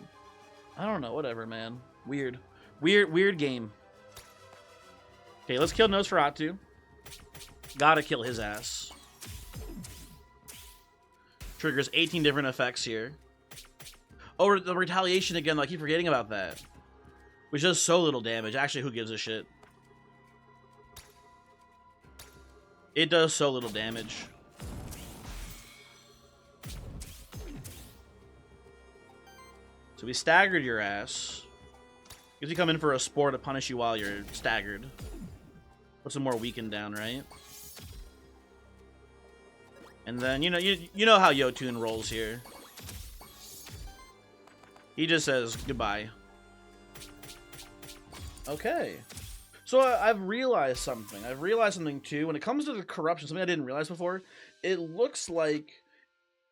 I don't know. Whatever, man. Weird. Weird game. Okay, let's kill Nosferatu. Gotta kill his ass. Triggers 18 different effects here. Oh, the retaliation again. I keep forgetting about that. Which does so little damage. Actually, who gives a shit? It does so little damage. So we staggered your ass. Because you come in for a spore to punish you while you're staggered. Put some more weakened down, right? And then, you know how Yotun rolls here. He just says goodbye. Okay. So I've realized something. I've realized something too. When it comes to the corruption, something I didn't realize before, it looks like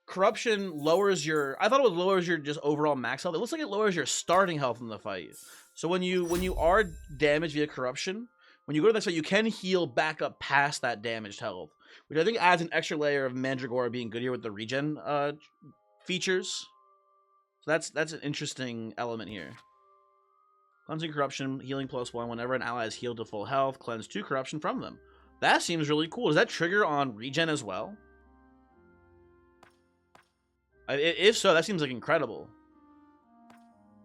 corruption lowers your... I thought it would lowers your just overall max health. It looks like it lowers your starting health in the fight. So when you are damaged via corruption, when you go to the next fight, you can heal back up past that damaged health, which I think adds an extra layer of Mandragora being good here with the regen features. So that's an interesting element here. Cleansing corruption, healing +1. Whenever an ally is healed to full health, cleanse 2 corruption from them. That seems really cool. Does that trigger on regen as well? If so, that seems like incredible.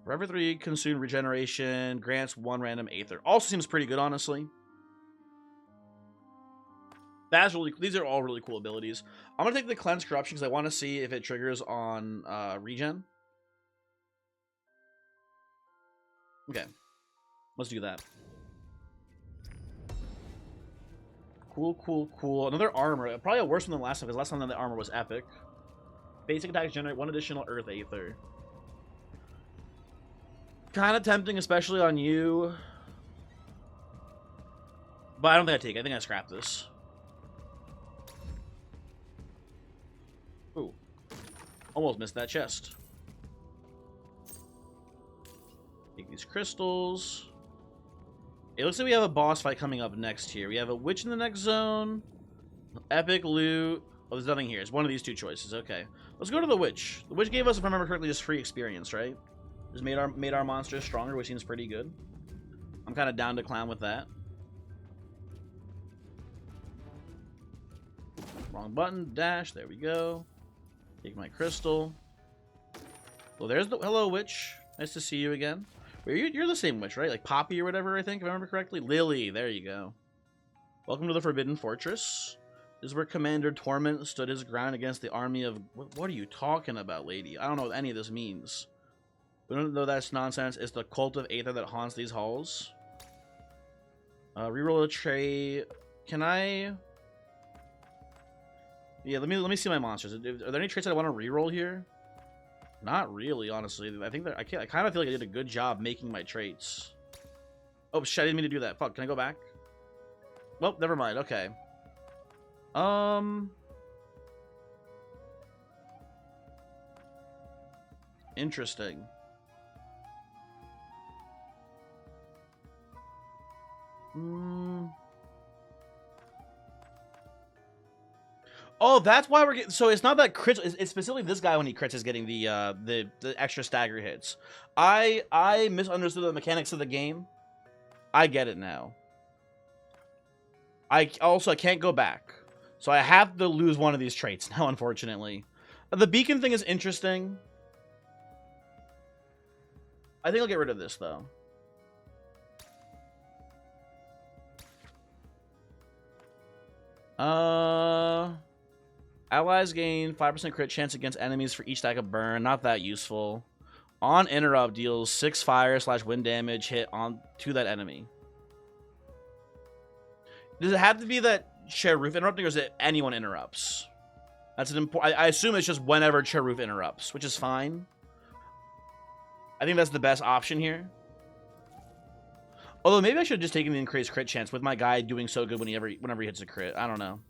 Forever 3 consume regeneration, grants 1 random Aether. Also seems pretty good, honestly. That's really... These are all really cool abilities. I'm going to take the cleanse corruption because I want to see if it triggers on regen. Okay. Let's do that. Cool. Another armor. Probably a worse one than last time, because last time the armor was epic. Basic attacks generate 1 additional Earth Aether. Kind of tempting, especially on you. But I don't think I take it. I think I scrap this. Ooh. Almost missed that chest. Take these crystals. It looks like we have a boss fight coming up next here. We have a witch in the next zone. Epic loot. Oh, there's nothing here. It's one of these 2 choices. Okay. Let's go to the witch. The witch gave us, if I remember correctly, just free experience, right? Just made our monsters stronger, which seems pretty good. I'm kind of down to clown with that. Wrong button. Dash. There we go. Take my crystal. Well, there's the... Hello, witch. Nice to see you again. Wait, you're the same witch, right? Like Poppy or whatever, I think, if I remember correctly. Lily. There you go. Welcome to the Forbidden Fortress. This is where Commander Torment stood his ground against the army of... What are you talking about, lady? I don't know what any of this means. We don't know that's nonsense. It's the cult of Aether that haunts these halls. Reroll a tray. Can I... Yeah, let me see my monsters. Are there any traits that I want to reroll here? Not really, honestly. I think that I kind of feel like I did a good job making my traits. Oh shit! I didn't mean to do that. Fuck. Can I go back? Well, never mind. Okay. Interesting. Oh, that's why we're getting... So it's not that crit... It's specifically this guy when he crits is getting the extra stagger hits. I misunderstood the mechanics of the game. I get it now. I can't go back. So I have to lose one of these traits now, unfortunately. The beacon thing is interesting. I think I'll get rid of this, though. Allies gain 5% crit chance against enemies for each stack of burn. Not that useful. On interrupt, deals 6 fire/wind damage hit to that enemy. Does it have to be that Cheroof interrupting, or is it anyone interrupts? That's an important... I assume it's just whenever Cheroof interrupts, which is fine. I think that's the best option here. Although maybe I should have just taken the increased crit chance with my guy doing so good whenever he hits a crit. I don't know.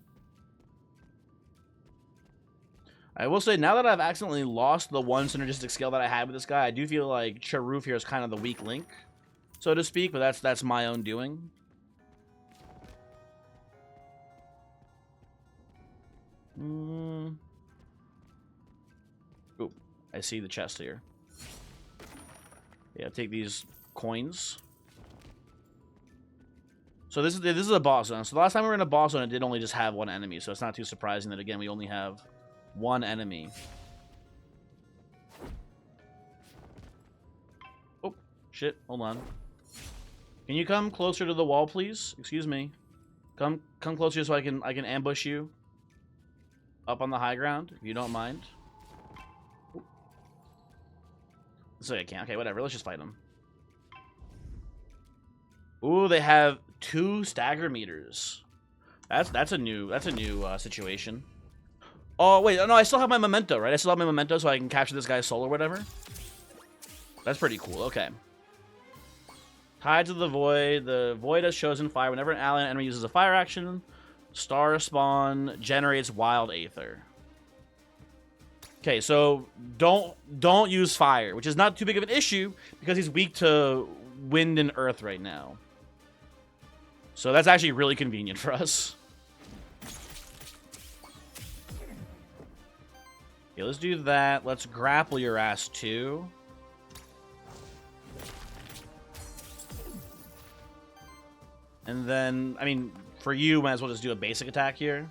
I will say, now that I've accidentally lost the one synergistic skill that I had with this guy, I do feel like Cheroof here is kind of the weak link, so to speak, but that's my own doing. Ooh, I see the chest here. Yeah, take these coins. So this is a boss zone. So the last time we were in a boss zone, it did only just have one enemy, so it's not too surprising that, again, we only have one enemy. Oh, shit. Hold on. Can you come closer to the wall, please? Excuse me. Come closer so I can ambush you up on the high ground, if you don't mind. So I can't. Okay, whatever. Let's just fight them. Ooh, they have 2 stagger meters. That's a new situation. Oh wait, no, I still have my memento, right? I still have my memento, so I can capture this guy's soul or whatever. That's pretty cool. Okay. Tied to the void. The void has chosen fire. Whenever an ally enemy uses a fire action, star spawn generates wild aether. Okay, so don't use fire, which is not too big of an issue because he's weak to wind and earth right now. So that's actually really convenient for us. Okay, let's do that. Let's grapple your ass too. And then, I mean, for you, might as well just do a basic attack here.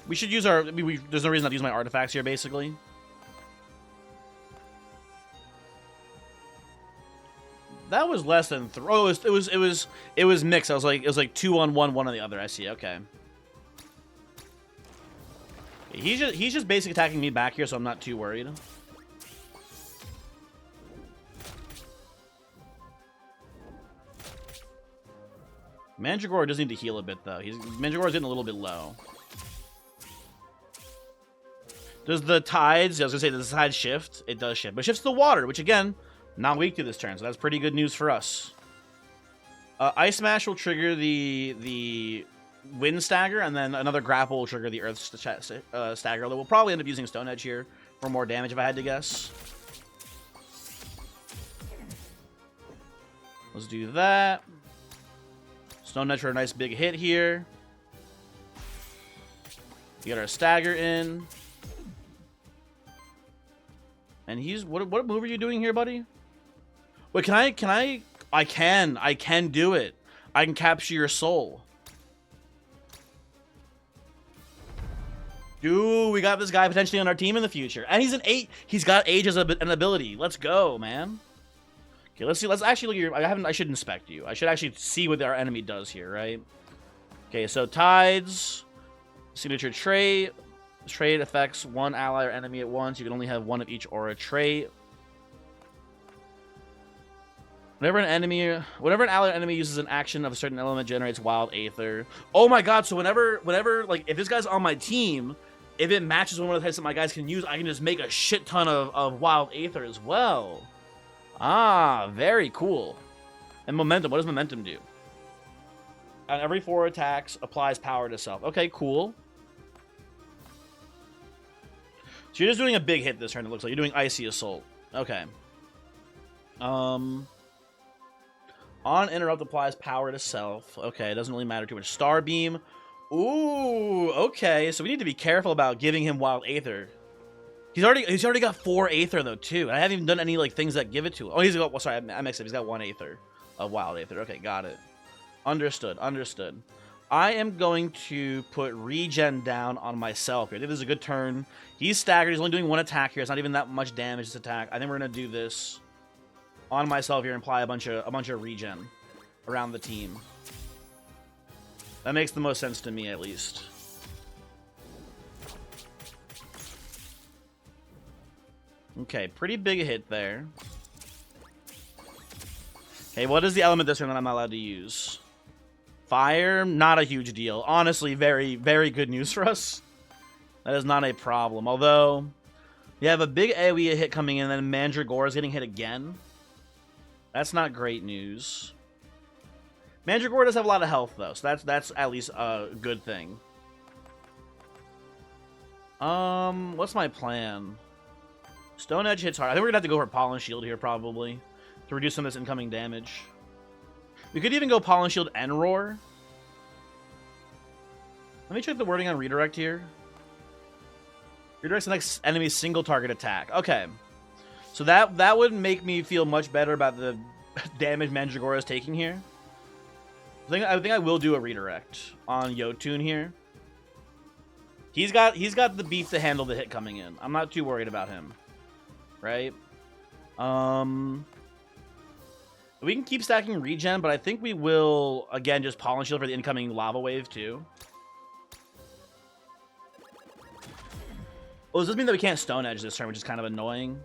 We should use our... there's no reason not to use my artifacts here, basically. That was less than oh, it was mixed. It was like 2 on one, 1 on the other. I see. Okay. He's just basic attacking me back here, so I'm not too worried. Mandragora does need to heal a bit though. Mandragora's getting a little bit low. Does the tides? I was gonna say, does the tide shift? It does shift, but it shifts the water, which again, not weak to this turn, so that's pretty good news for us. Ice Smash will trigger the Wind Stagger, and then another Grapple will trigger the Earth Stagger. Although we'll probably end up using Stone Edge here for more damage if I had to guess. Let's do that. Stone Edge for a nice big hit here. We got our Stagger in. And he's... What move are you doing here, buddy? Wait, can I... I can do it. I can capture your soul. Dude, we got this guy potentially on our team in the future. And he's an 8. He's got age as an ability. Let's go, man. Okay, let's see. Let's actually look at your... I should inspect you. I should actually see what our enemy does here, right? Okay, so Tides. Signature trait. Trait affects one ally or enemy at once. You can only have one of each aura trait. Whenever an ally or enemy uses an action of a certain element, generates wild aether. Oh my god, so whenever, like, if this guy's on my team, if it matches one of the types that my guys can use, I can just make a shit ton of wild aether as well. Ah, very cool. And momentum, what does momentum do? On every 4 attacks, applies power to self. Okay, cool. So you're just doing a big hit this turn, it looks like. You're doing Icy Assault. Okay. On interrupt applies power to self. Okay, it doesn't really matter too much. Star Beam. Ooh, okay. So we need to be careful about giving him wild aether. He's already got 4 aether though too. I haven't even done any like things that give it to him. Oh, he's got. Well, sorry, I mixed up. He's got 1 aether of wild aether. Okay, got it. Understood. Understood. I am going to put regen down on myself here. I think this is a good turn. He's staggered. He's only doing 1 attack here. It's not even that much damage this attack. I think we're gonna do this on myself here and apply a bunch of regen around the team. That makes the most sense to me, at least. Okay, pretty big hit there. Okay, what is the element this turn that I'm not allowed to use? Fire, not a huge deal. Honestly, very, very good news for us. That is not a problem. Although, you have a big AoE hit coming in, and then Mandragora is getting hit again. That's not great news. Mandragora does have a lot of health, though, so that's at least a good thing. What's my plan? Stone Edge hits hard. I think we're gonna have to go for Pollen Shield here, probably, to reduce some of this incoming damage. We could even go Pollen Shield and Roar. Let me check the wording on Redirect here. Redirects the next enemy's single target attack. Okay. So that would make me feel much better about the damage Mandragora is taking here. I think I will do a redirect on Yotun here. He's got the beef to handle the hit coming in. I'm not too worried about him. Right? We can keep stacking regen, but I think we will again just Pollen Shield for the incoming lava wave too. Oh, does this mean that we can't Stone Edge this turn, which is kind of annoying?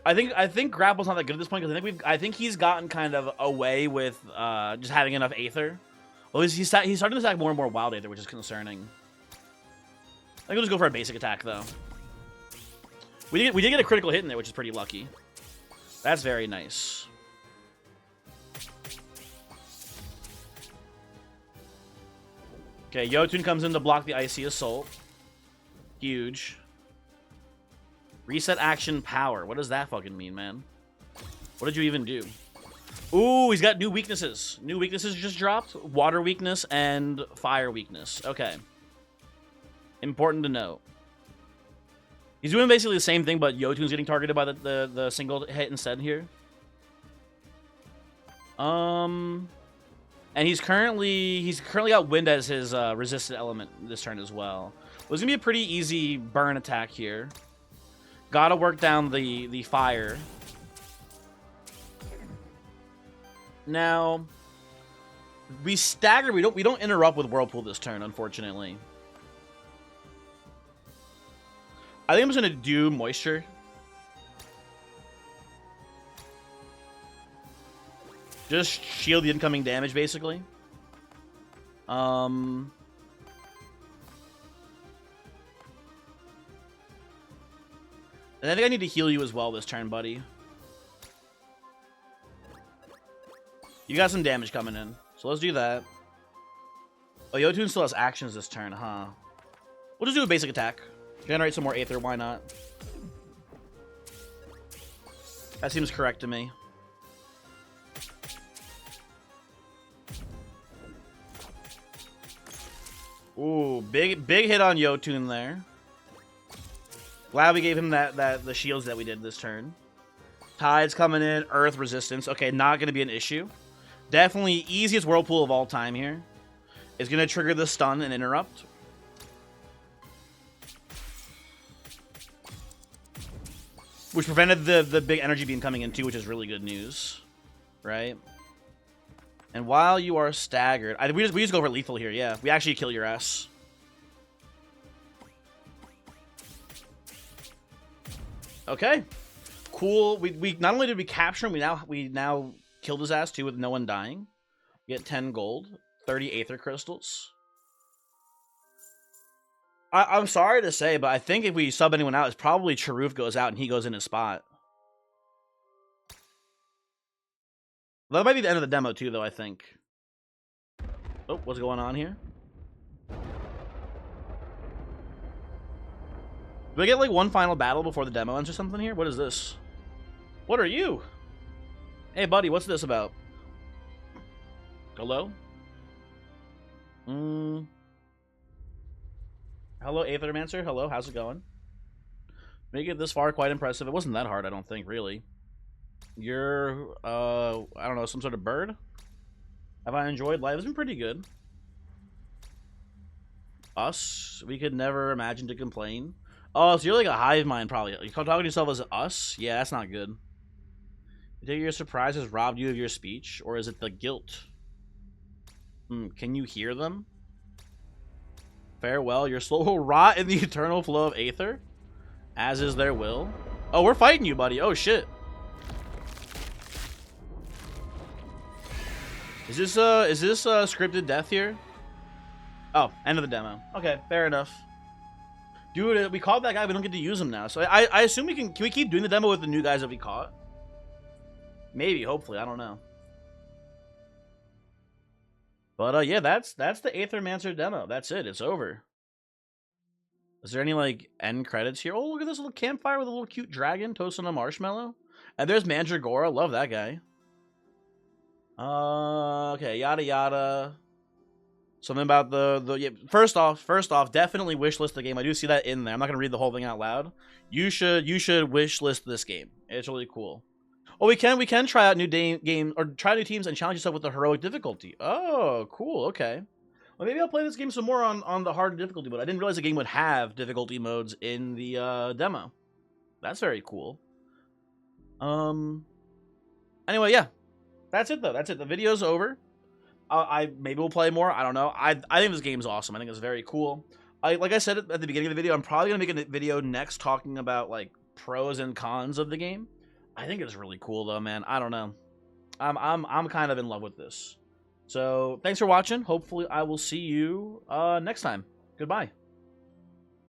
I think Grapple's not that good at this point because I think he's gotten kind of away with just having enough Aether. Well, he's starting to stack more and more Wild Aether, which is concerning. I think we'll just go for a basic attack though. We did get a critical hit in there, which is pretty lucky. That's very nice. Okay, Yotun comes in to block the Icy Assault. Huge. Reset action power. What does that fucking mean, man? What did you even do? Ooh, he's got new weaknesses. New weaknesses just dropped. Water weakness and fire weakness. Okay. Important to note. He's doing basically the same thing, but Yotun's getting targeted by the single hit instead here. And he's currently got wind as his resistant element this turn as well. It was gonna be a pretty easy burn attack here. Gotta work down the fire. Now we stagger. We don't interrupt with Whirlpool this turn, unfortunately. I think I'm just gonna do Moisture. Just shield the incoming damage, basically. And I think I need to heal you as well this turn, buddy. You got some damage coming in, so let's do that. Oh, Yotun still has actions this turn, huh? We'll just do a basic attack. Generate some more Aether, why not? That seems correct to me. Ooh, big hit on Yotun there. Glad we gave him the shields that we did this turn. Tides coming in, Earth resistance. Okay, not going to be an issue. Definitely easiest Whirlpool of all time here. Is going to trigger the stun and interrupt. which prevented the big energy beam coming in too, which is really good news, right? And while you are staggered, we just go for lethal here. Yeah, we actually kill your ass. Okay, cool. We not only did we capture him, we now killed his ass too with no one dying. We get 10 gold, 30 aether crystals. I'm sorry to say, but I think if we sub anyone out, it's probably Charoof goes out and he goes in his spot. That might be the end of the demo too, though, I think. Oh, what's going on here? Do I get like one final battle before the demo ends or something here? What is this? What are you? Hey, buddy, what's this about? Hello? Hello, Aethermancer. Hello, how's it going? Make it this far quite impressive. It wasn't that hard, I don't think, really. You're, I don't know, some sort of bird? Have I enjoyed life? It's been pretty good. Us? We could never imagine to complain. Oh, so you're like a hive mind, probably. You're talking to yourself as us? Yeah, that's not good. You think your surprise has robbed you of your speech? Or is it the guilt? Can you hear them? Farewell, your soul will rot in the eternal flow of Aether, as is their will. Oh, we're fighting you, buddy. Oh, shit. Is this scripted death here? Oh, end of the demo. Okay, fair enough. Dude, we caught that guy. We don't get to use him now. So I assume we can we keep doing the demo with the new guys that we caught? Maybe, hopefully. I don't know. But yeah, that's the Aethermancer demo. That's it. It's over. Is there any like end credits here? Oh, look at this little campfire with a little cute dragon toasting a marshmallow. And there's Mandragora. Love that guy. Okay, yada yada. Something about yeah, first off, definitely wishlist the game. I do see that in there. I'm not gonna read the whole thing out loud. You should wishlist this game. It's really cool. Oh, we can try out new game or try new teams and challenge yourself with the heroic difficulty. Oh, cool. Okay. Well, maybe I'll play this game some more on the hard difficulty mode. I didn't realize the game would have difficulty modes in the demo. That's very cool. Anyway, yeah. That's it though. That's it. The video's over. I maybe we'll play more. I don't know. I think this game's awesome. I think it's very cool. Like I said at the beginning of the video, I'm probably gonna make a video next talking about like pros and cons of the game. I think it's really cool though, man. I don't know. I'm kind of in love with this. So thanks for watching. Hopefully I will see you next time. Goodbye.